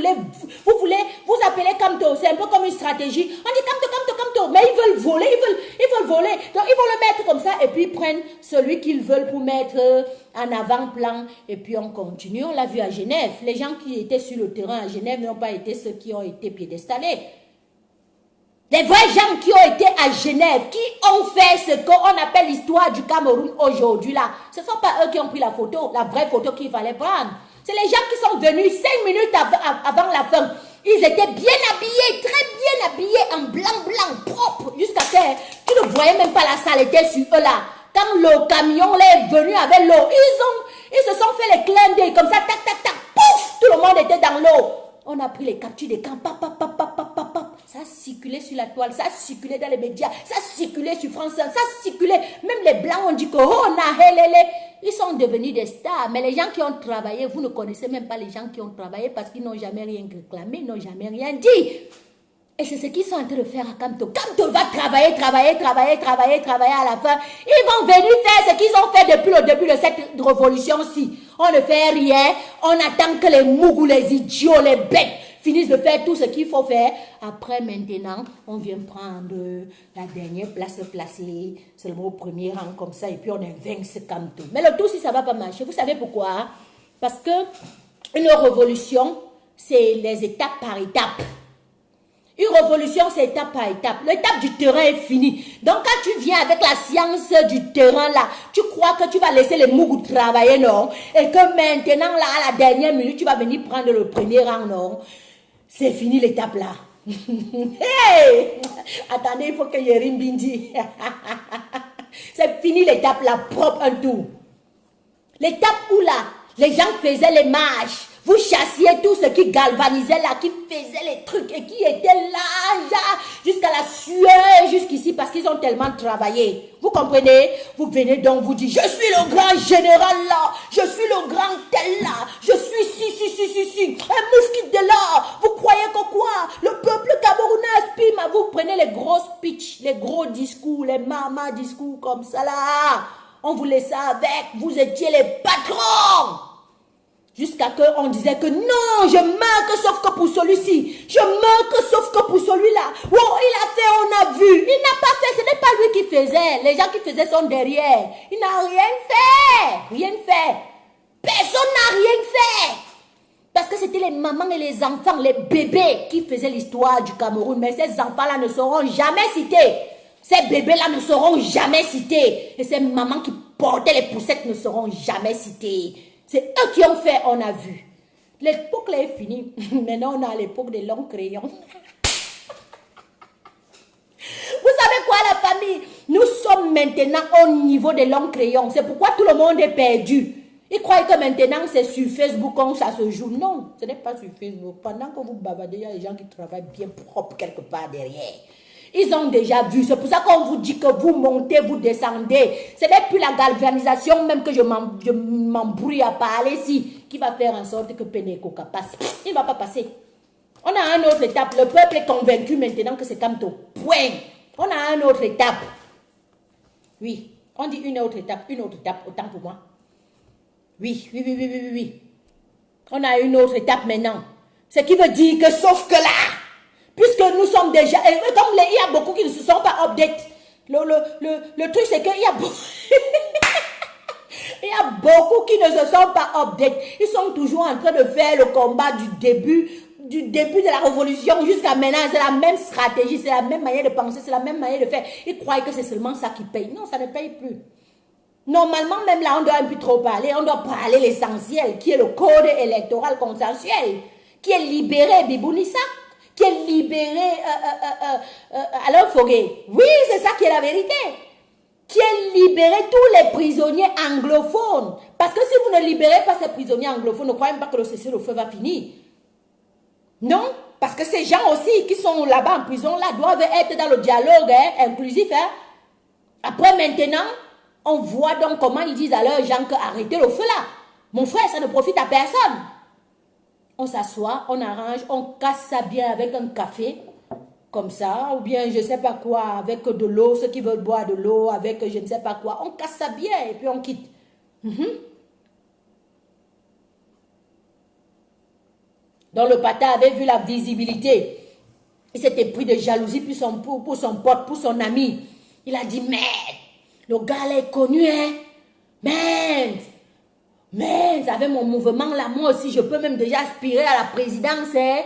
appelez Kamto, c'est un peu comme une stratégie. On dit Kamto, mais ils veulent voler, ils veulent voler. Donc ils vont le mettre comme ça et puis ils prennent celui qu'ils veulent pour mettre en avant-plan. Et puis on continue, on l'a vu à Genève. Les gens qui étaient sur le terrain à Genève n'ont pas été ceux qui ont été piédestalés. Les vrais gens qui ont été à Genève, qui ont fait ce qu'on appelle l'histoire du Cameroun aujourd'hui là, ce ne sont pas eux qui ont pris la photo, la vraie photo qu'il fallait prendre. C'est les gens qui sont venus 5 minutes avant la fin. Ils étaient bien habillés, très bien habillés, en blanc, propre, jusqu'à terre. Tu ne voyais même pas la saleté sur eux là. Quand le camion est venu avec l'eau, ils se sont fait les clins d'œil comme ça, tac, pouf, tout le monde était dans l'eau. On a pris les captures des camps, ça a circulé sur la toile, ça a circulé dans les médias, ça a circulé sur France 1, ça a circulé. Même les blancs ont dit que ils sont devenus des stars. Mais les gens qui ont travaillé, vous ne connaissez même pas les gens qui ont travaillé parce qu'ils n'ont jamais rien réclamé, ils n'ont jamais rien dit. Et c'est ce qu'ils sont en train de faire à Kamto. Kamto va travailler à la fin. Ils vont venir faire ce qu'ils ont fait depuis le début de cette révolution-ci. On ne fait rien. On attend que les mougous, les idiots, les bêtes finissent de faire tout ce qu'il faut faire. Après, maintenant, on vient prendre la dernière place placée seulement au premier rang comme ça. Et puis, on invince Kamto. Mais le tout, si ça ne va pas marcher, vous savez pourquoi? Parce que une révolution, c'est les étapes par étapes. Une révolution, c'est étape par étape. L'étape du terrain est finie. Donc, quand tu viens avec la science du terrain, là, tu crois que tu vas laisser les Mougou travailler, non? Et que maintenant, là, à la dernière minute, tu vas venir prendre le premier rang, non? C'est fini l'étape, là. Hey! Attendez, il faut que Yerim Bindi. C'est fini l'étape, là, propre un tour. L'étape où, là, les gens faisaient les marches. Vous chassiez tout ce qui galvanisait là, qui faisait les trucs et qui était là, jusqu'à la sueur, jusqu'ici, parce qu'ils ont tellement travaillé. Vous comprenez? Vous venez donc vous dire, je suis le grand général là, je suis le grand tel là, je suis si, un mousquet de là. Vous croyez que quoi? Le peuple camerounais, pima, vous prenez les gros speeches, les gros discours, les mamas discours comme ça là. On vous laissait avec, vous étiez les patrons. Jusqu'à qu'on disait que non, je meurs que sauf que pour celui-ci. Je meurs que sauf que pour celui-là. Oh, il a fait, on a vu. Il n'a pas fait, ce n'est pas lui qui faisait. Les gens qui faisaient sont derrière. Il n'a rien fait. Rien fait. Personne n'a rien fait. Parce que c'était les mamans et les enfants, les bébés qui faisaient l'histoire du Cameroun. Mais ces enfants-là ne seront jamais cités. Ces bébés-là ne seront jamais cités. Et ces mamans qui portaient les poussettes ne seront jamais citées. C'est eux qui ont fait, on a vu. L'époque là est finie. Maintenant, on a l'époque des longs crayons. Vous savez quoi, la famille? Nous sommes maintenant au niveau des longs crayons. C'est pourquoi tout le monde est perdu. Ils croient que maintenant, c'est sur Facebook qu'on ça se joue. Non, ce n'est pas sur Facebook. Pendant que vous bavardez, il y a des gens qui travaillent bien propre quelque part derrière. Ils ont déjà vu. C'est pour ça qu'on vous dit que vous montez, vous descendez. Ce n'est plus la galvanisation même que je m'embrouille à parler ici qui va faire en sorte que Pénécoca passe. Il ne va pas passer. On a une autre étape. Le peuple est convaincu maintenant que c'est Kamto. Point. On a une autre étape. Oui. On dit une autre étape. Une autre étape. Autant pour moi. Oui. On a une autre étape maintenant. Ce qui veut dire que sauf que là, puisque nous sommes déjà... Et comme il y a beaucoup qui ne se sont pas update. Le truc, c'est qu'il y a beaucoup... il y a beaucoup qui ne se sont pas update. Ils sont toujours en train de faire le combat du début de la révolution jusqu'à maintenant. C'est la même stratégie, c'est la même manière de penser, c'est la même manière de faire. Ils croient que c'est seulement ça qui paye. Non, ça ne paye plus. Normalement, même là, on doit un peu trop parler. On doit parler l'essentiel, qui est le code électoral consensuel, qui est libéré, Bibounissa, qui est libéré alors Foguet. Oui, c'est ça qui est la vérité. Qui est libéré tous les prisonniers anglophones. Parce que si vous ne libérez pas ces prisonniers anglophones, ne croyez pas que le cessez-le-feu va finir. Non, parce que ces gens aussi qui sont là-bas en prison, là, doivent être dans le dialogue inclusif. Après, maintenant, on voit donc comment ils disent à leurs gens que arrêtez le feu là. Mon frère, ça ne profite à personne. On s'assoit, on arrange, on casse ça bien avec un café, comme ça, ou bien je ne sais pas quoi, avec de l'eau, ceux qui veulent boire de l'eau, avec je ne sais pas quoi. On casse ça bien et puis on quitte. Donc le pata avait vu la visibilité. Il s'était pris de jalousie pour son pote, pour son ami. Il a dit, merde, le gars là est connu, hein. Merde. Mais avec mon mouvement là, moi aussi, je peux même déjà aspirer à la présidence. Hein?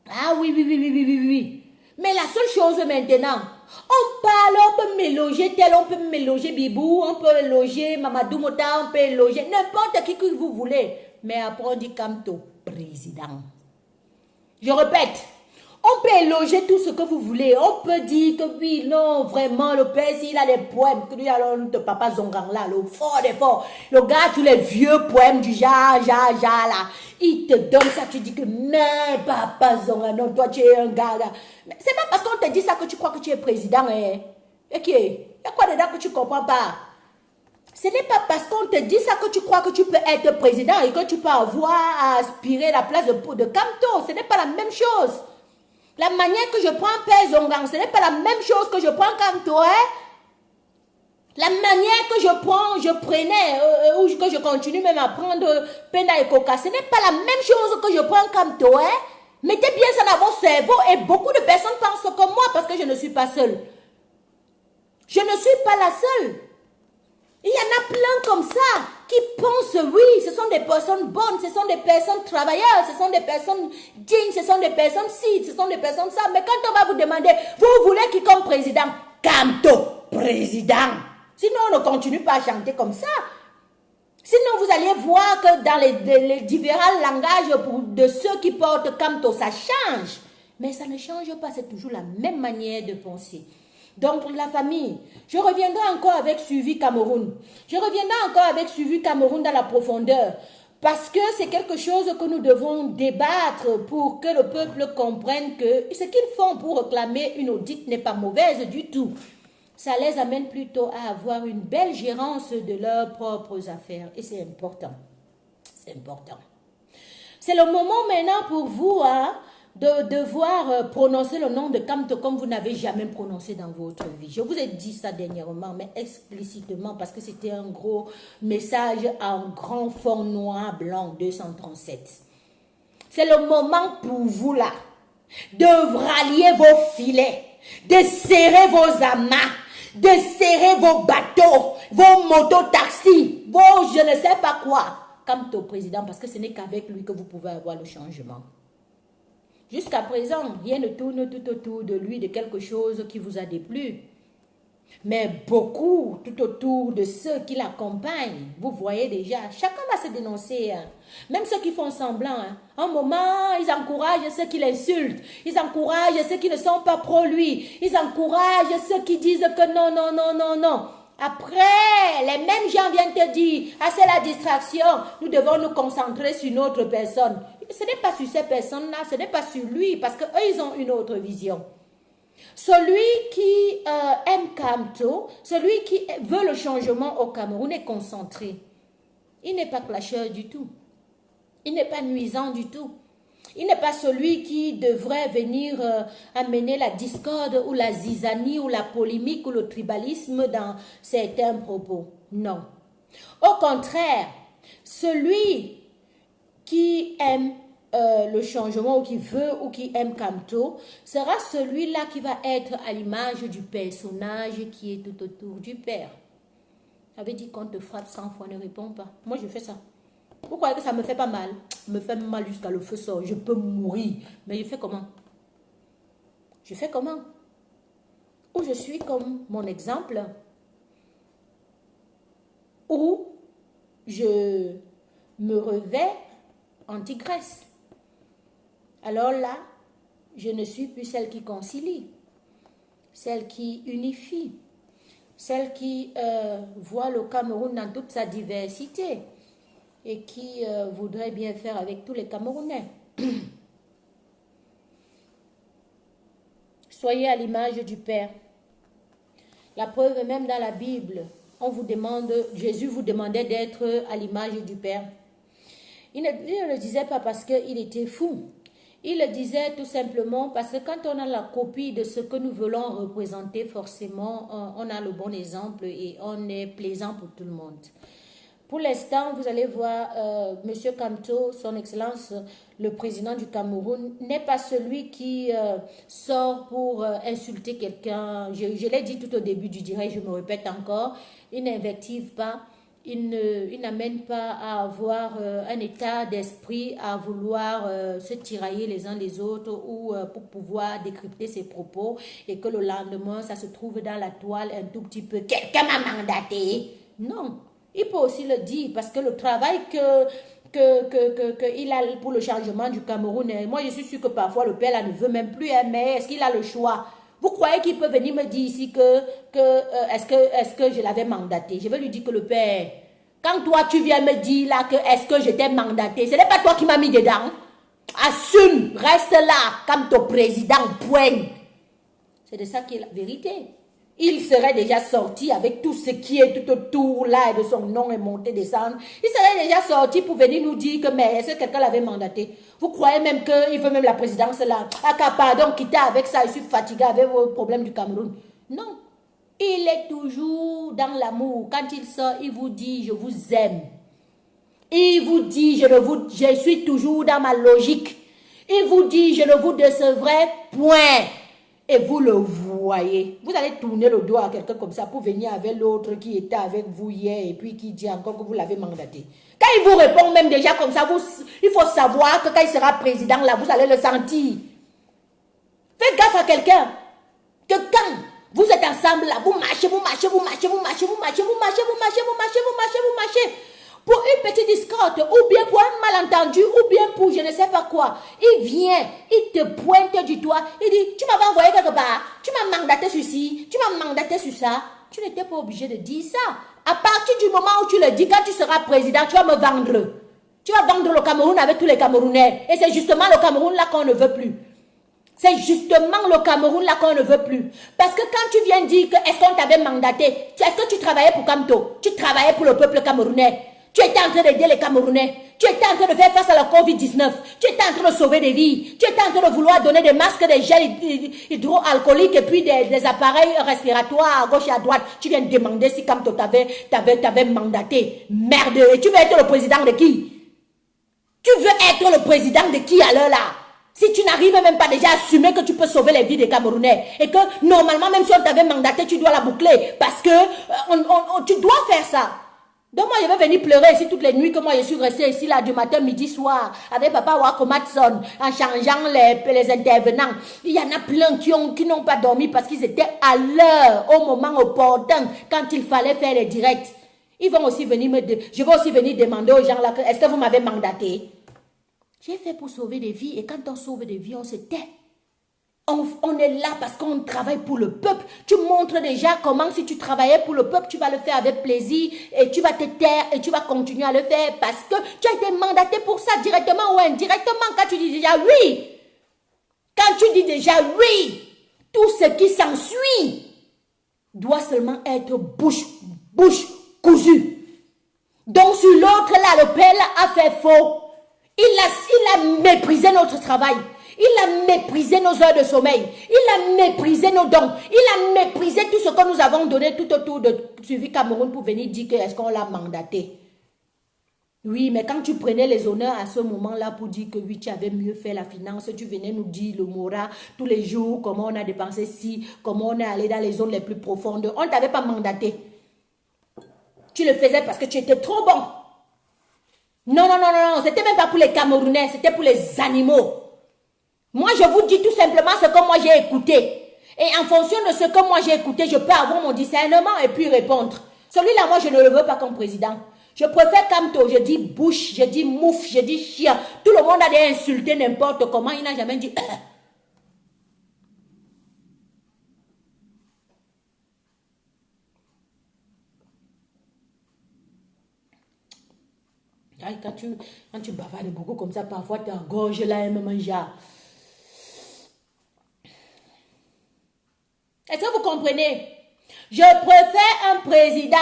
Ah oui. Mais la seule chose maintenant, on parle, on peut mélanger tel, on peut mélanger Bibou, on peut loger Mamadou Mota, on peut loger n'importe qui que vous voulez. Mais après on dit Kamto, président. Je répète. On peut éloger tout ce que vous voulez. On peut dire que oui, non, vraiment, le père, il a des poèmes. Que lui, alors, de Papa Zongang là, le fort des forts. Le gars, tous les vieux poèmes du ja, là. Il te donne ça, tu dis que, mais Papa Zongang, non, toi, tu es un gars là. Mais c'est pas parce qu'on te dit ça que tu crois que tu es président, hein. Ok, il y a quoi dedans que tu comprends pas? Ce n'est pas parce qu'on te dit ça que tu crois que tu peux être président et que tu peux avoir à aspirer la place de Kamto. Ce n'est pas la même chose. La manière que je prends Père Zongang, ce n'est pas la même chose que je prends Kamto, hein? La manière que je prenais, ou que je continue même à prendre Penda et Coca, ce n'est pas la même chose que je prends Kamto, hein? Mettez bien ça dans votre cerveau et beaucoup de personnes pensent comme moi parce que je ne suis pas seule. Je ne suis pas la seule. Il y en a plein comme ça qui pensent, oui, ce sont des personnes bonnes, ce sont des personnes travailleuses, ce sont des personnes dignes, ce sont des personnes ci, ce sont des personnes ça. Mais quand on va vous demander, vous voulez qui comme président? Kamto, président. Sinon, on ne continue pas à chanter comme ça. Sinon, vous allez voir que dans les différents langages de ceux qui portent Kamto, ça change. Mais ça ne change pas, c'est toujours la même manière de penser. Donc, la famille, je reviendrai encore avec Suivi Cameroun. Je reviendrai encore avec Suivi Cameroun dans la profondeur. Parce que c'est quelque chose que nous devons débattre pour que le peuple comprenne que ce qu'ils font pour réclamer une audite n'est pas mauvaise du tout. Ça les amène plutôt à avoir une belle gérance de leurs propres affaires. Et c'est important. C'est important. C'est le moment maintenant pour vous de devoir prononcer le nom de Kamto comme vous n'avez jamais prononcé dans votre vie. Je vous ai dit ça dernièrement, mais explicitement parce que c'était un gros message en grand fond noir blanc 237. C'est le moment pour vous là de rallier vos filets, de serrer vos amas, de serrer vos bateaux, vos motos-taxis, vos je ne sais pas quoi. Kamto président, parce que ce n'est qu'avec lui que vous pouvez avoir le changement. Jusqu'à présent, rien ne tourne tout autour de lui de quelque chose qui vous a déplu. Mais beaucoup tout autour de ceux qui l'accompagnent, vous voyez déjà, chacun va se dénoncer. Même ceux qui font semblant. Un moment, ils encouragent ceux qui l'insultent. Ils encouragent ceux qui ne sont pas pro lui. Ils encouragent ceux qui disent que non, non, non, non, non. Après, les mêmes gens viennent te dire, ah c'est la distraction, nous devons nous concentrer sur une autre personne. Ce n'est pas sur ces personnes-là, ce n'est pas sur lui, parce qu'eux, ils ont une autre vision. Celui qui aime Kamto, celui qui veut le changement au Cameroun est concentré. Il n'est pas clasheur du tout. Il n'est pas nuisant du tout. Il n'est pas celui qui devrait venir amener la discorde ou la zizanie ou la polémique ou le tribalisme dans certains propos. Non. Au contraire, celui qui aime le changement ou qui veut ou qui aime Kamto sera celui-là qui va être à l'image du personnage qui est tout autour du père. Ça veut dire qu'on te frappe 100 fois, ne répond pas. Moi, je fais ça. Vous croyez que ça me fait pas mal? Ça me fait mal jusqu'à le feu sort. Je peux mourir. Mais je fais comment? Je fais comment? Ou je suis comme mon exemple, ou je me revais en tigresse. Alors là, je ne suis plus celle qui concilie, celle qui unifie, celle qui voit le Cameroun dans toute sa diversité et qui voudrait bien faire avec tous les Camerounais. Soyez à l'image du Père. La preuve est même dans la Bible. On vous demande, Jésus vous demandait d'être à l'image du Père. Il ne le disait pas parce qu'il était fou. Il le disait tout simplement parce que quand on a la copie de ce que nous voulons représenter, forcément, on a le bon exemple et on est plaisant pour tout le monde. Pour l'instant, vous allez voir, M. Kamto, son Excellence, le président du Cameroun, n'est pas celui qui sort pour insulter quelqu'un. Je l'ai dit tout au début du direct, je me répète encore, il n'invective pas. Il n'amène pas à avoir un état d'esprit, à vouloir se tirailler les uns les autres ou pour pouvoir décrypter ses propos et que le lendemain, ça se trouve dans la toile un tout petit peu. Quelqu'un m'a mandaté. Non, il peut aussi le dire parce que le travail qu'il a pour le changement du Cameroun, moi je suis sûre que parfois le père là ne veut même plus, mais est-ce qu'il a le choix? Vous croyez qu'il peut venir me dire ici est-ce que je l'avais mandaté? Je vais lui dire que le père, quand toi tu viens me dire là que est-ce que je t'ai mandaté, ce n'est pas toi qui m'as mis dedans. Assume, reste là comme ton président, point. C'est de ça qui est la vérité. Il serait déjà sorti avec tout ce qui est tout autour là et de son nom et monter, descendre. Il serait déjà sorti pour venir nous dire que mais est-ce que quelqu'un l'avait mandaté? Vous croyez même qu'il veut même la présidence là? Ah pardon, quittez avec ça, je suis fatigué avec vos problèmes du Cameroun. Non. Il est toujours dans l'amour. Quand il sort, il vous dit je vous aime. Il vous dit je suis toujours dans ma logique. Il vous dit je ne vous décevrai point. et vous le voyez, vous allez tourner le doigt à quelqu'un comme ça pour venir avec l'autre qui était avec vous hier et puis qui dit encore que vous l'avez mandaté. Quand il vous répond même déjà comme ça, il faut savoir que quand il sera président là, vous allez le sentir. Faites gaffe à quelqu'un. Que quand vous êtes ensemble là, vous marchez. Pour une petite discorde, ou bien pour un malentendu, ou bien pour je ne sais pas quoi. Il vient, il te pointe du doigt, il dit, tu m'avais envoyé quelque part, tu m'as mandaté sur ci, tu m'as mandaté sur ça. Tu n'étais pas obligé de dire ça. À partir du moment où tu le dis, quand tu seras président, tu vas me vendre. Tu vas vendre le Cameroun avec tous les Camerounais. Et c'est justement le Cameroun là qu'on ne veut plus. C'est justement le Cameroun là qu'on ne veut plus. Parce que quand tu viens dire que est-ce qu'on t'avait mandaté, est-ce que tu travaillais pour Camto? Tu travaillais pour le peuple camerounais. Tu étais en train d'aider les Camerounais. Tu étais en train de faire face à la Covid-19. Tu étais en train de sauver des vies. Tu étais en train de vouloir donner des masques, des gels hydroalcooliques et puis des appareils respiratoires à gauche et à droite. Tu viens de demander si Camto t'avait mandaté. Merde. Et tu veux être le président de qui? Tu veux être le président de qui à l'heure là? Si tu n'arrives même pas déjà à assumer que tu peux sauver les vies des Camerounais et que normalement même si on t'avait mandaté, tu dois la boucler parce que tu dois faire ça. Donc moi je vais venir pleurer ici toutes les nuits que moi je suis restée ici là du matin, midi, soir avec papa Wako Matson en changeant les intervenants. Il y en a plein qui n'ont pas dormi parce qu'ils étaient à l'heure, au moment opportun quand il fallait faire les directs. Ils vont aussi venir je vais aussi venir demander aux gens là, est-ce que vous m'avez mandaté? J'ai fait pour sauver des vies et quand on sauve des vies, on se tait. On est là parce qu'on travaille pour le peuple. Tu montres déjà comment si tu travaillais pour le peuple, tu vas le faire avec plaisir et tu vas te taire et tu vas continuer à le faire parce que tu as été mandaté pour ça directement ou indirectement. Quand tu dis déjà oui, quand tu dis déjà oui, tout ce qui s'ensuit doit seulement être bouche cousue. Donc sur l'autre là, le père a fait faux. Il a méprisé notre travail. Il a méprisé nos heures de sommeil. Il a méprisé nos dons. Il a méprisé tout ce que nous avons donné tout autour de Suivi Cameroun pour venir dire que est-ce qu'on l'a mandaté. Oui, mais quand tu prenais les honneurs à ce moment-là pour dire que oui, tu avais mieux fait la finance, tu venais nous dire le Mora tous les jours, comment on a dépensé ci, comment on est allé dans les zones les plus profondes. On ne t'avait pas mandaté. Tu le faisais parce que tu étais trop bon. Non, c'était même pas pour les Camerounais, c'était pour les animaux. Moi, je vous dis tout simplement ce que moi j'ai écouté. Et en fonction de ce que moi j'ai écouté, je peux avoir mon discernement et puis répondre. Celui-là, moi, je ne le veux pas comme président. Je préfère Camto, je dis bouche, je dis mouf, je dis chien. Tout le monde a des insulté n'importe comment, il n'a jamais dit... Quand tu bavardes beaucoup comme ça, parfois tu engorges là et même genre. Est-ce que vous comprenez? Je préfère un président.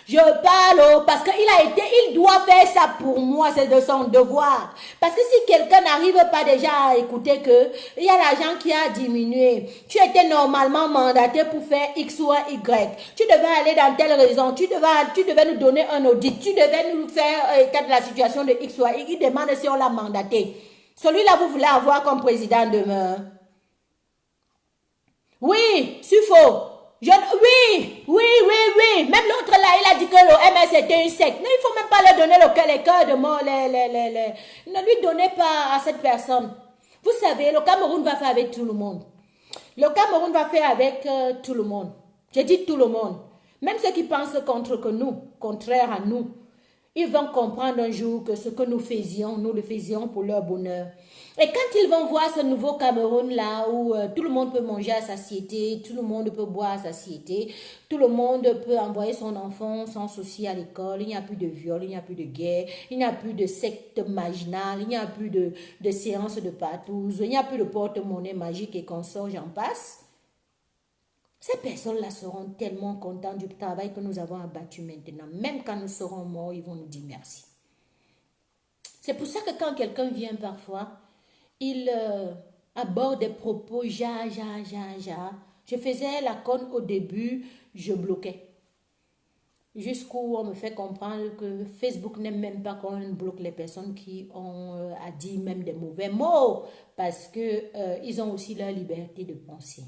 Je parle parce il doit faire ça pour moi, c'est de son devoir. Parce que si quelqu'un n'arrive pas déjà à écouter que il y a l'argent qui a diminué, tu étais normalement mandaté pour faire X ou Y, tu devais aller dans telle raison, tu devais nous donner un audit, tu devais nous faire état de la situation de X ou Y, il demande si on l'a mandaté. Celui-là, vous voulez avoir comme président demain? Oui, Sufo. Oui. Même l'autre là, il a dit que le MS était une secte. Non, il ne faut même pas leur donner les cœurs de mort. Ne lui donnez pas à cette personne. Vous savez, le Cameroun va faire avec tout le monde. Le Cameroun va faire avec tout le monde. Je dis tout le monde. Même ceux qui pensent contraire à nous. Ils vont comprendre un jour que ce que nous le faisions pour leur bonheur. Et quand ils vont voir ce nouveau Cameroun là où tout le monde peut manger à satiété, tout le monde peut boire à satiété, tout le monde peut envoyer son enfant sans souci à l'école, il n'y a plus de viol, il n'y a plus de guerre, il n'y a plus de secte marginale, il n'y a plus de séances de partouze, il n'y a plus de porte-monnaie magique et consorts, j'en passe. Ces personnes-là seront tellement contentes du travail que nous avons abattu maintenant. Même quand nous serons morts, ils vont nous dire merci. C'est pour ça que quand quelqu'un vient parfois, il aborde des propos ja. Je faisais la conne au début, je bloquais. Jusqu'où on me fait comprendre que Facebook n'aime même pas qu'on bloque les personnes qui ont à dire même des mauvais mots parce que ils ont aussi leur liberté de penser.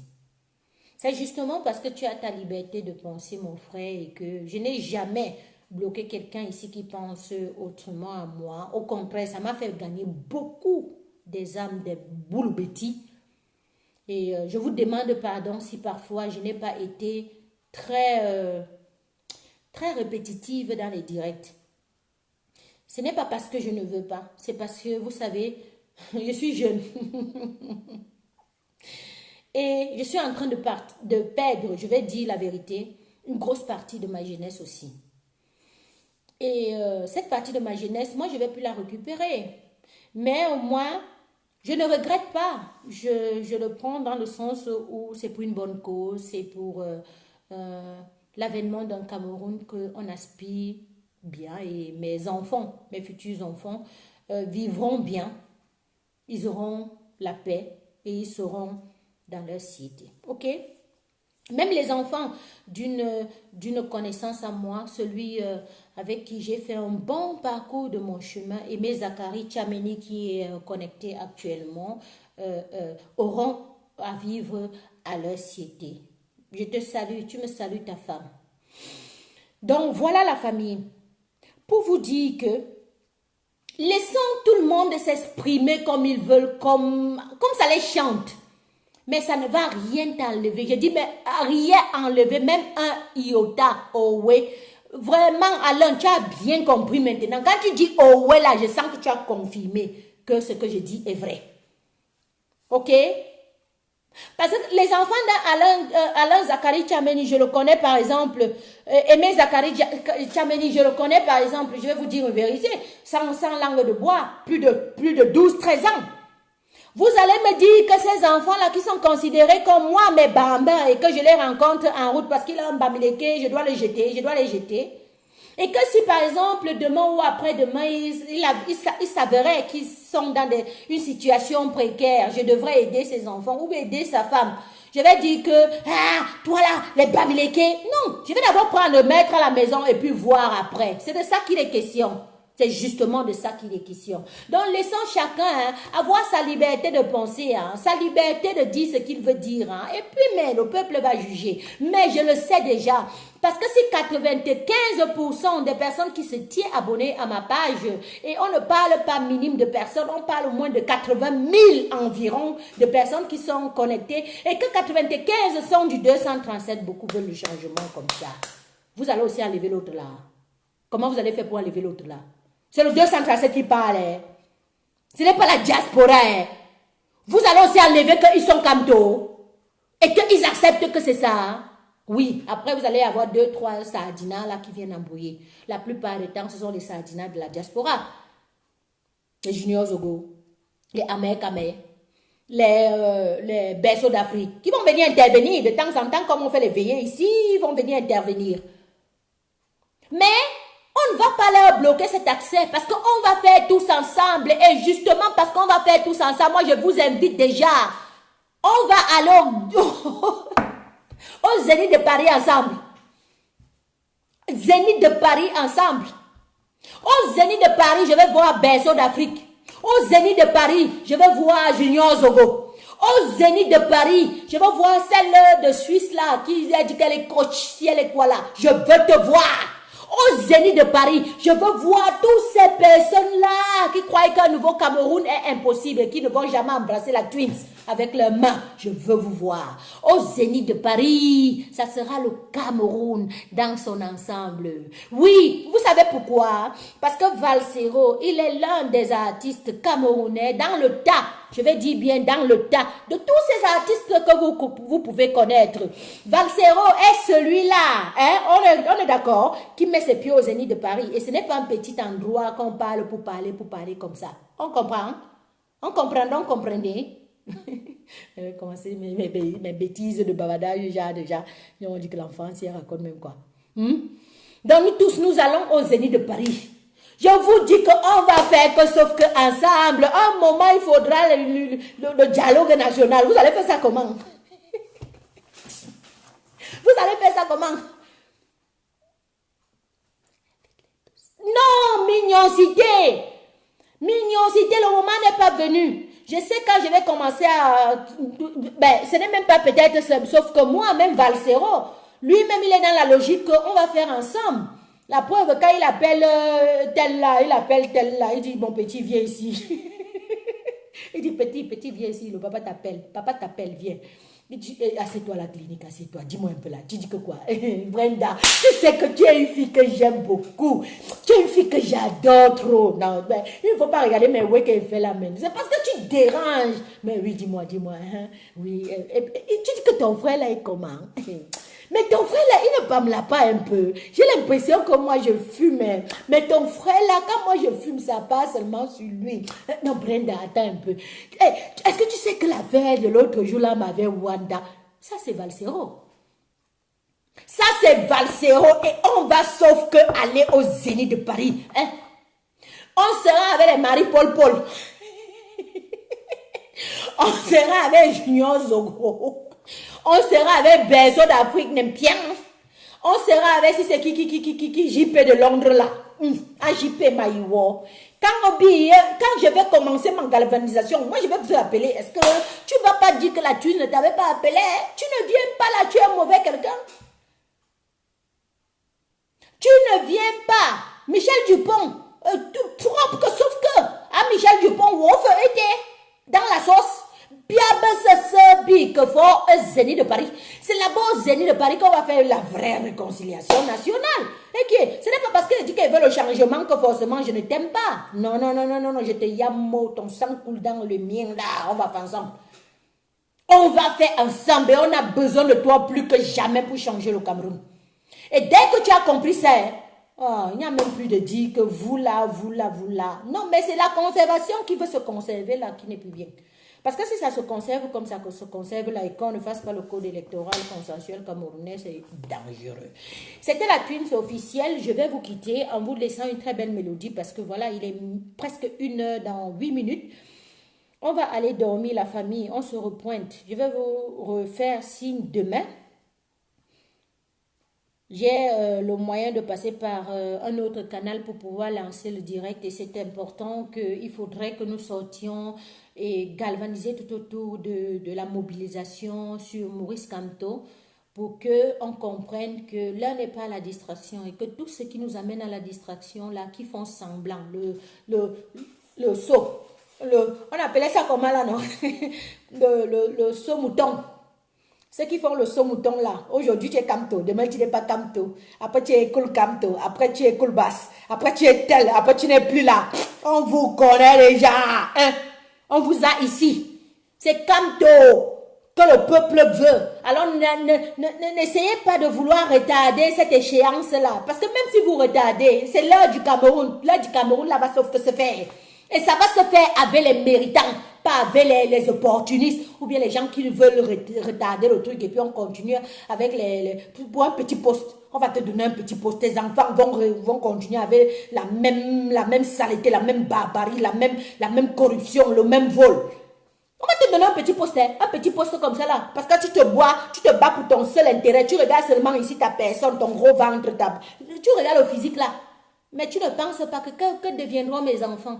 C'est justement parce que tu as ta liberté de penser, mon frère, et que je n'ai jamais bloqué quelqu'un ici qui pense autrement à moi. Au contraire, ça m'a fait gagner beaucoup des âmes, des boules bêtis. Et je vous demande pardon si parfois je n'ai pas été très répétitive dans les directs. Ce n'est pas parce que je ne veux pas, c'est parce que, vous savez, je suis jeune. Et je suis en train de perdre, je vais dire la vérité, une grosse partie de ma jeunesse aussi. Et cette partie de ma jeunesse, moi, je ne vais plus la récupérer. Mais au moins, je ne regrette pas. Je le prends dans le sens où c'est pour une bonne cause, c'est pour l'avènement d'un Cameroun qu'on aspire bien. Et mes enfants, mes futurs enfants, vivront bien. Ils auront la paix et ils seront dans leur cité. Ok? Même les enfants d'une connaissance à moi, celui avec qui j'ai fait un bon parcours de mon chemin, Aimé Zachary Tchameni qui est connecté actuellement, auront à vivre à leur cité. Je te salue, tu me salues ta femme. Donc voilà la famille. Pour vous dire que laissons tout le monde s'exprimer comme ils veulent, comme ça les chante. Mais ça ne va rien t'enlever. Je dis, mais rien enlever, même un iota, oh oui. Vraiment, Alain, tu as bien compris maintenant. Quand tu dis oh oui, là, je sens que tu as confirmé que ce que je dis est vrai. Ok? Parce que les enfants d'Alain Zachary Tchameni, je le connais par exemple, Aimé Zachary Tchameni, je le connais par exemple, je vais vous dire une vérité, sans langue de bois, plus de 12-13 ans. Vous allez me dire que ces enfants-là qui sont considérés comme moi, mes bambins, et que je les rencontre en route parce qu'il a un bamileke, je dois les jeter. Et que si par exemple, demain ou après-demain, il s'avérait qu'ils sont dans une situation précaire, je devrais aider ces enfants ou aider sa femme. Je vais dire que, toi là, les bamileke, non, je vais d'abord prendre le maître à la maison et puis voir après. C'est de ça qu'il est question. C'est justement de ça qu'il est question. Donc, laissons chacun avoir sa liberté de penser, sa liberté de dire ce qu'il veut dire. Et puis, mais le peuple va juger. Mais je le sais déjà. Parce que si 95% des personnes qui se tiennent abonnées à ma page, et on ne parle pas minime de personnes, on parle au moins de 80 000 environ de personnes qui sont connectées, et que 95 sont du 237, beaucoup veulent le changement comme ça. Vous allez aussi enlever l'autre là. Comment vous allez faire pour enlever l'autre là? C'est le 237 qui parle. Ce n'est pas la diaspora. Vous allez aussi enlever qu'ils sont camto. Et qu'ils acceptent que c'est ça. Oui, après vous allez avoir 2-3 sardinas là qui viennent embrouiller. La plupart du temps, ce sont les sardinas de la diaspora. Les juniors Zogo, les Amé, les berceaux d'Afrique, qui vont venir intervenir de temps en temps, comme on fait les veillées ici, ils vont venir intervenir. Mais on ne va pas leur bloquer cet accès parce qu'on va faire tous ensemble. Et justement parce qu'on va faire tous ensemble, moi je vous invite déjà. On va aller au Zénith de Paris ensemble. Zénith de Paris ensemble. Au Zénith de Paris, je vais voir Berceau d'Afrique. Au Zénith de Paris, je vais voir Junior Zogo. Au Zénith de Paris, je vais voir celle de Suisse là qui a dit qu'elle est coach, si elle est quoi là. Je veux te voir. Au Zénith de Paris, je veux voir toutes ces personnes-là qui croient qu'un nouveau Cameroun est impossible et qui ne vont jamais embrasser la Twins avec leurs mains. Je veux vous voir. Au Zénith de Paris, ça sera le Cameroun dans son ensemble. Oui, vous savez pourquoi? Parce que Valsero, il est l'un des artistes camerounais dans le tas. Je vais dire bien dans le tas de tous ces artistes que vous pouvez connaître. Valsero est celui-là, on est d'accord, qui met ses pieds au Zénith de Paris. Et ce n'est pas un petit endroit qu'on parle pour parler comme ça. On comprend? On comprend, donc comprenez? Commencer mes bêtises de bavardage déjà. On dit que l'enfant s'y raconte même quoi. Donc nous tous, nous allons au Zénith de Paris. Je vous dis qu'on va faire que sauf qu'ensemble, un moment, il faudra le dialogue national. Vous allez faire ça comment? Vous allez faire ça comment? Non, mignoncité. Mignoncité, le moment n'est pas venu. Je sais quand je vais commencer à... Ben, ce n'est même pas peut-être, sauf que moi-même, Valsero, lui-même, il est dans la logique qu'on va faire ensemble. La preuve, quand il appelle tel là, il appelle tel là, il dit, bon petit, viens ici. Il dit, petit, viens ici, le papa t'appelle, viens. Il dit, assieds-toi à la clinique, assieds-toi, dis-moi un peu là. Tu dis que quoi? Brenda, tu sais que tu es une fille que j'aime beaucoup. Tu es une fille que j'adore trop. Non, ben, il ne faut pas regarder mes ouais qu'elle fait la main. C'est parce que tu déranges. Mais oui, dis-moi, hein. Oui, tu dis que ton frère là est comment? Mais ton frère là, il ne parle pas un peu. J'ai l'impression que moi je fume. Mais ton frère là, quand moi je fume, ça passe seulement sur lui. Non, Brenda, attends un peu. Est-ce que tu sais que l'affaire de l'autre jour là m'avait Wanda? Ça c'est Valsero. Ça c'est Valsero et on va sauf que aller au Zénith de Paris. Hein? On sera avec les Marie-Paul. On sera avec Junior Zogo. On sera avec Bezo d'Afrique Nempien. On sera avec si c'est qui JP de Londres là. JP Maïwo. Quand je vais commencer ma galvanisation, moi je vais vous appeler. Est-ce que tu ne vas pas dire que la thune ne t'avait pas appelé? Tu ne viens pas là, tu es mauvais quelqu'un. Tu ne viens pas. Michel Dupont, tout propre que sauf que. Michel Dupont, où était dans la sauce. Zénith de Paris. C'est là-bas au Zénith de Paris qu'on va faire la vraie réconciliation nationale. Et ce n'est pas parce qu'elle dit qu'elle veut le changement que forcément je ne t'aime pas. Non, je te yamo, ton sang coule dans le mien là, on va faire ensemble. On va faire ensemble et on a besoin de toi plus que jamais pour changer le Cameroun. Et dès que tu as compris ça, il n'y a même plus de dire que vous là. Non, mais c'est la conservation qui veut se conserver là, qui n'est plus bien. Parce que si ça se conserve comme ça, que se conserve là, et qu'on ne fasse pas le code électoral consensuel camerounais, c'est dangereux. C'était la Twins officielle. Je vais vous quitter en vous laissant une très belle mélodie parce que voilà, il est presque 1 heure dans 8 minutes. On va aller dormir, la famille, on se repointe. Je vais vous refaire signe demain. J'ai le moyen de passer par un autre canal pour pouvoir lancer le direct et c'est important qu'il faudrait que nous sortions et galvaniser tout autour de la mobilisation sur Maurice Kamto pour qu'on comprenne que l'un n'est pas la distraction et que tout ce qui nous amène à la distraction, là, qui font semblant, le saut, on appelait ça comment là, non? le saut mouton. Ceux qui font le saut mouton là, aujourd'hui tu es Kamto, demain tu n'es pas Kamto, après tu es cool Kamto, après tu es cool basse, après tu es tel, après tu n'es plus là. On vous connaît déjà, hein? On vous a ici. C'est Kamto que le peuple veut. Alors n'essayez pas de vouloir retarder cette échéance là, parce que même si vous retardez, c'est l'heure du Cameroun. L'heure du Cameroun là va se faire. Et ça va se faire avec les méritants, pas avec les opportunistes ou bien les gens qui veulent retarder le truc et puis on continue avec pour un petit poste. On va te donner un petit poste. Tes enfants vont continuer avec la même saleté, la même barbarie, la même corruption, le même vol. On va te donner un petit poste comme ça là. Parce que tu te bats pour ton seul intérêt. Tu regardes seulement ici ta personne, ton gros ventre, tu regardes le physique là. Mais tu ne penses pas que deviendront mes enfants?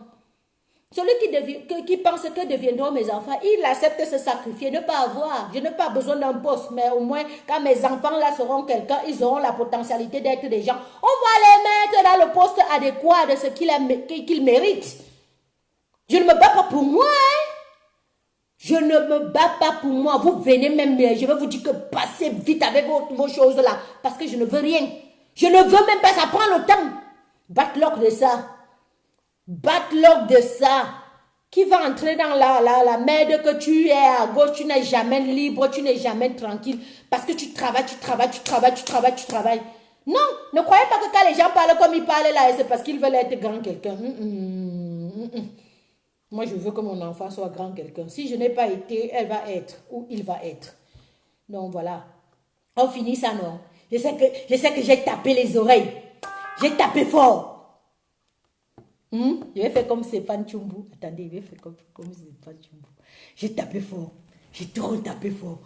Celui qui pense que deviendront mes enfants, il accepte de se sacrifier, ne pas avoir. Je n'ai pas besoin d'un poste, mais au moins, quand mes enfants là seront quelqu'un, ils auront la potentialité d'être des gens. On va les mettre dans le poste adéquat de ce qu'ils méritent. Je ne me bats pas pour moi, hein. Je ne me bats pas pour moi. Vous venez même, je vais vous dire que passez vite avec vos choses là, parce que je ne veux rien. Je ne veux même pas, ça prend le temps. Backlog de ça. Backlog de ça, qui va entrer dans la merde que tu es à gauche, tu n'es jamais libre, tu n'es jamais tranquille, parce que tu travailles. Non, ne croyez pas que quand les gens parlent comme ils parlent là, c'est parce qu'ils veulent être grand quelqu'un. Moi, je veux que mon enfant soit grand quelqu'un. Si je n'ai pas été, elle va être, ou il va être. Donc voilà, on finit ça, non? Je sais que j'ai tapé les oreilles, j'ai tapé fort. Je vais faire comme Stéphane Tchumbu. Attendez, je vais faire comme Stéphane Tchumbu. J'ai tapé fort. J'ai trop tapé fort.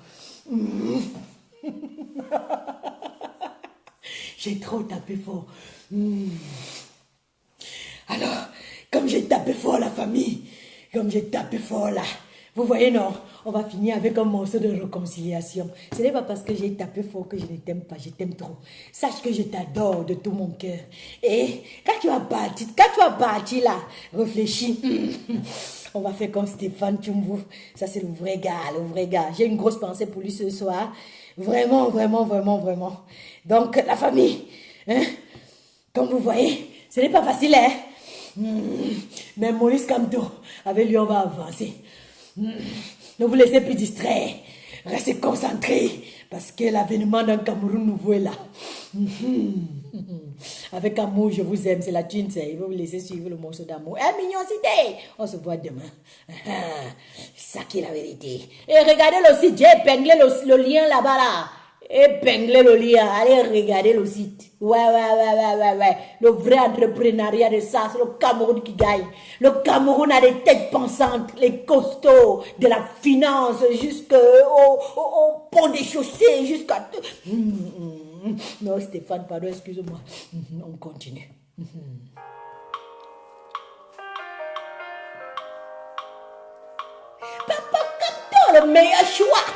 J'ai trop tapé fort. Alors, comme j'ai tapé fort la famille, Comme j'ai tapé fort là. Vous voyez, non? On va finir avec un morceau de réconciliation. Ce n'est pas parce que j'ai tapé fort que je ne t'aime pas, je t'aime trop. Sache que je t'adore de tout mon cœur. Et quand tu vas partir là, réfléchis. On va faire comme Stéphane Tchoumbou. Ça, c'est le vrai gars, le vrai gars. J'ai une grosse pensée pour lui ce soir. Vraiment, vraiment, vraiment, vraiment. Donc, la famille, hein, comme vous voyez, ce n'est pas facile, hein? Mais Maurice Kamto, avec lui, on va avancer. Ne vous laissez plus distraire. Restez concentrés. Parce que l'avènement d'un Cameroun nouveau est là. Avec amour, je vous aime. C'est la thune, il va vous laisser suivre le morceau d'amour. Mignoncité. On se voit demain. C'est ça qui est la vérité. Et regardez le site. J'ai épinglé le lien là-bas là. Épinglez le lien. Allez regarder le site. Ouais. Le vrai entrepreneuriat de ça, c'est le Cameroun qui gagne. Le Cameroun a des têtes pensantes, les costauds, de la finance jusqu'au pont des chaussées, jusqu'à... Non, Stéphane, pardon, excuse-moi. On continue. Papa Kamto, le meilleur choix.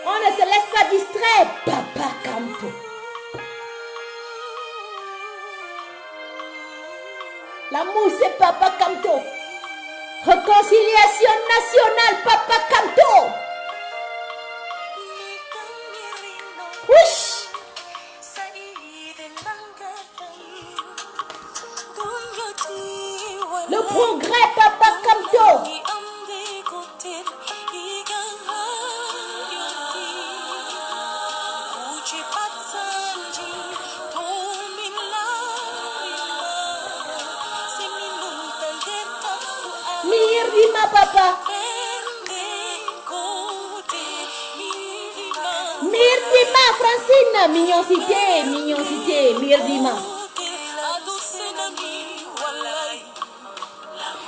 On ne se laisse pas distraire, Papa Kamto. L'amour, c'est Papa Kamto. Réconciliation nationale, Papa Kamto. Wesh. Le progrès, Papa Kamto. Mirdima, papa. Mirdima, Francine. Mignoncité, Mirdima.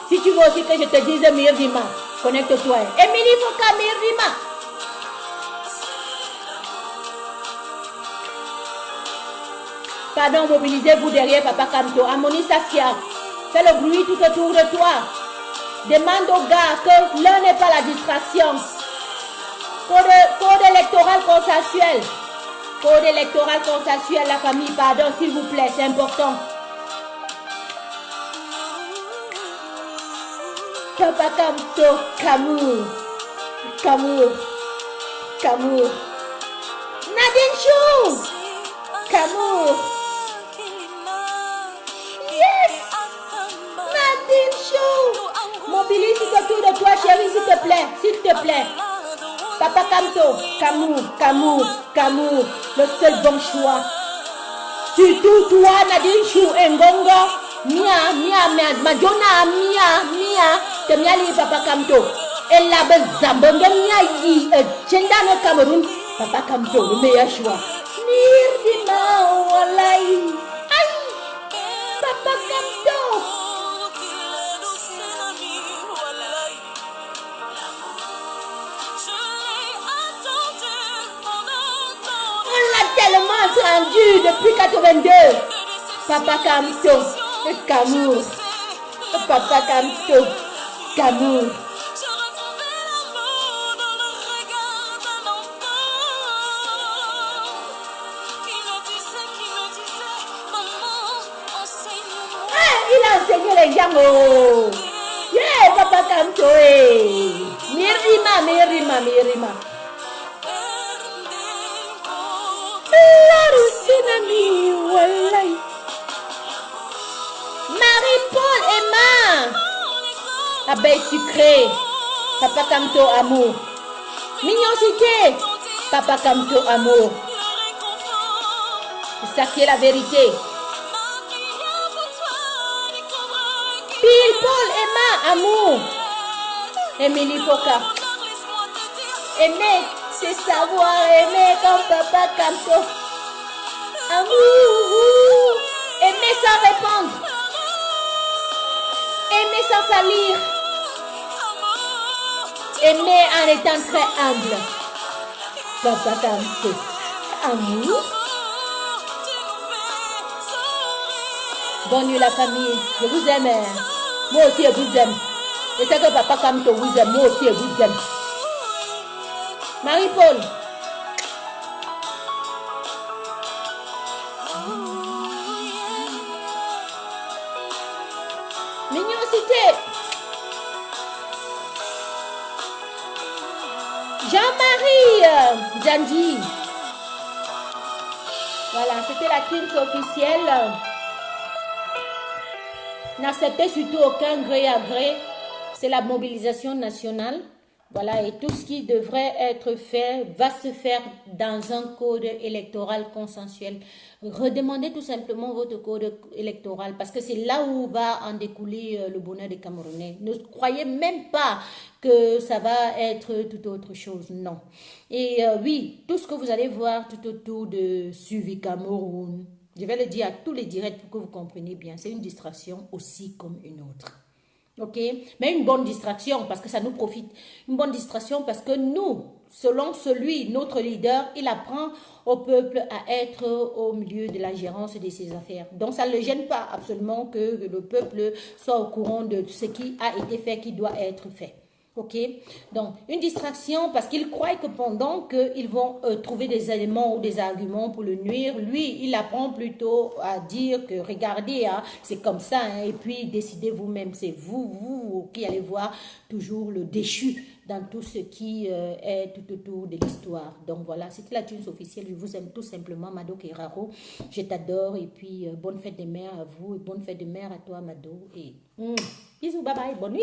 Si tu veux aussi que je te dise Mirdima, connecte-toi. Émilie Foka, Mirdima. Pardon, mobilisez-vous derrière Papa Kamto. Harmonie Saskia. Fais le bruit tout autour de toi. Demande aux gars que l'un n'est pas la distraction. Code électoral consensuel. Code électoral consensuel, la famille, pardon, s'il vous plaît, c'est important. Papa Kamto, Kamour. Nadine Chou, Kamour. Yes, Nadine Chou. Mobilise autour de toi, chérie, s'il te plaît. Papa Kamto, Kamour, le seul bon choix. Surtout toi, Nadine Chou, Ngongo, Mia, Majona, Mia, Temiali, Papa Kamto. Et la bezambonga, Mia, Yi, Chendano Cameroun, Papa Kamto, le meilleur choix. Mirdima, Walai, aïe, Papa Kamto. Tellement entendu depuis 82. Papa Kamto, Kamour. Papa Kamto, Kamour. Il a enseigné les gamins. Yeah, Papa Kamto. Mirima. Marie-Paul, Emma. Abeille sucrée. Papa Kamto, amour. Mignoncité. Papa Kamto, amour. C'est ça qui est la vérité. Pile, Paul, Emma, amour. Émilie Foka. Aimer, c'est savoir aimer comme Papa Kamto. Amour. Aimer sans répondre. Aimer sans salir. Aimer en étant très humble. Papa Kamto. Amour. Bonne nuit la famille. Je vous aime. Moi aussi, je vous aime. Je sais que Papa Kamto vous aime. Moi aussi, je vous aime. Marie-Paul. Mignocité. Jean-Marie Djandi. Voilà, c'était la Kings officielle. N'acceptez surtout aucun gré à gré. C'est la mobilisation nationale. Voilà, et tout ce qui devrait être fait va se faire dans un code électoral consensuel. Redemandez tout simplement votre code électoral parce que c'est là où va en découler le bonheur des Camerounais. Ne croyez même pas que ça va être tout autre chose, non. Et oui, tout ce que vous allez voir tout autour de Suivi Cameroun, je vais le dire à tous les directs pour que vous compreniez bien, c'est une distraction aussi comme une autre. Ok, mais une bonne distraction parce que ça nous profite. Une bonne distraction parce que nous, selon celui, notre leader, il apprend au peuple à être au milieu de la gérance de ses affaires. Donc ça ne le gêne pas absolument que le peuple soit au courant de ce qui a été fait, qui doit être fait. Ok, donc une distraction parce qu'il croit que pendant qu'ils vont trouver des éléments ou des arguments pour le nuire, lui, il apprend plutôt à dire que regardez, hein, c'est comme ça, hein, et puis décidez vous-même, c'est vous qui allez voir toujours le déchu dans tout ce qui est tout autour de l'histoire. Donc voilà, c'était la tunes officielle, je vous aime tout simplement, Mado Keraro, je t'adore, et puis bonne fête des mères à vous, et bonne fête des mères à toi, Mado, et bisous, bye bye, bonne nuit.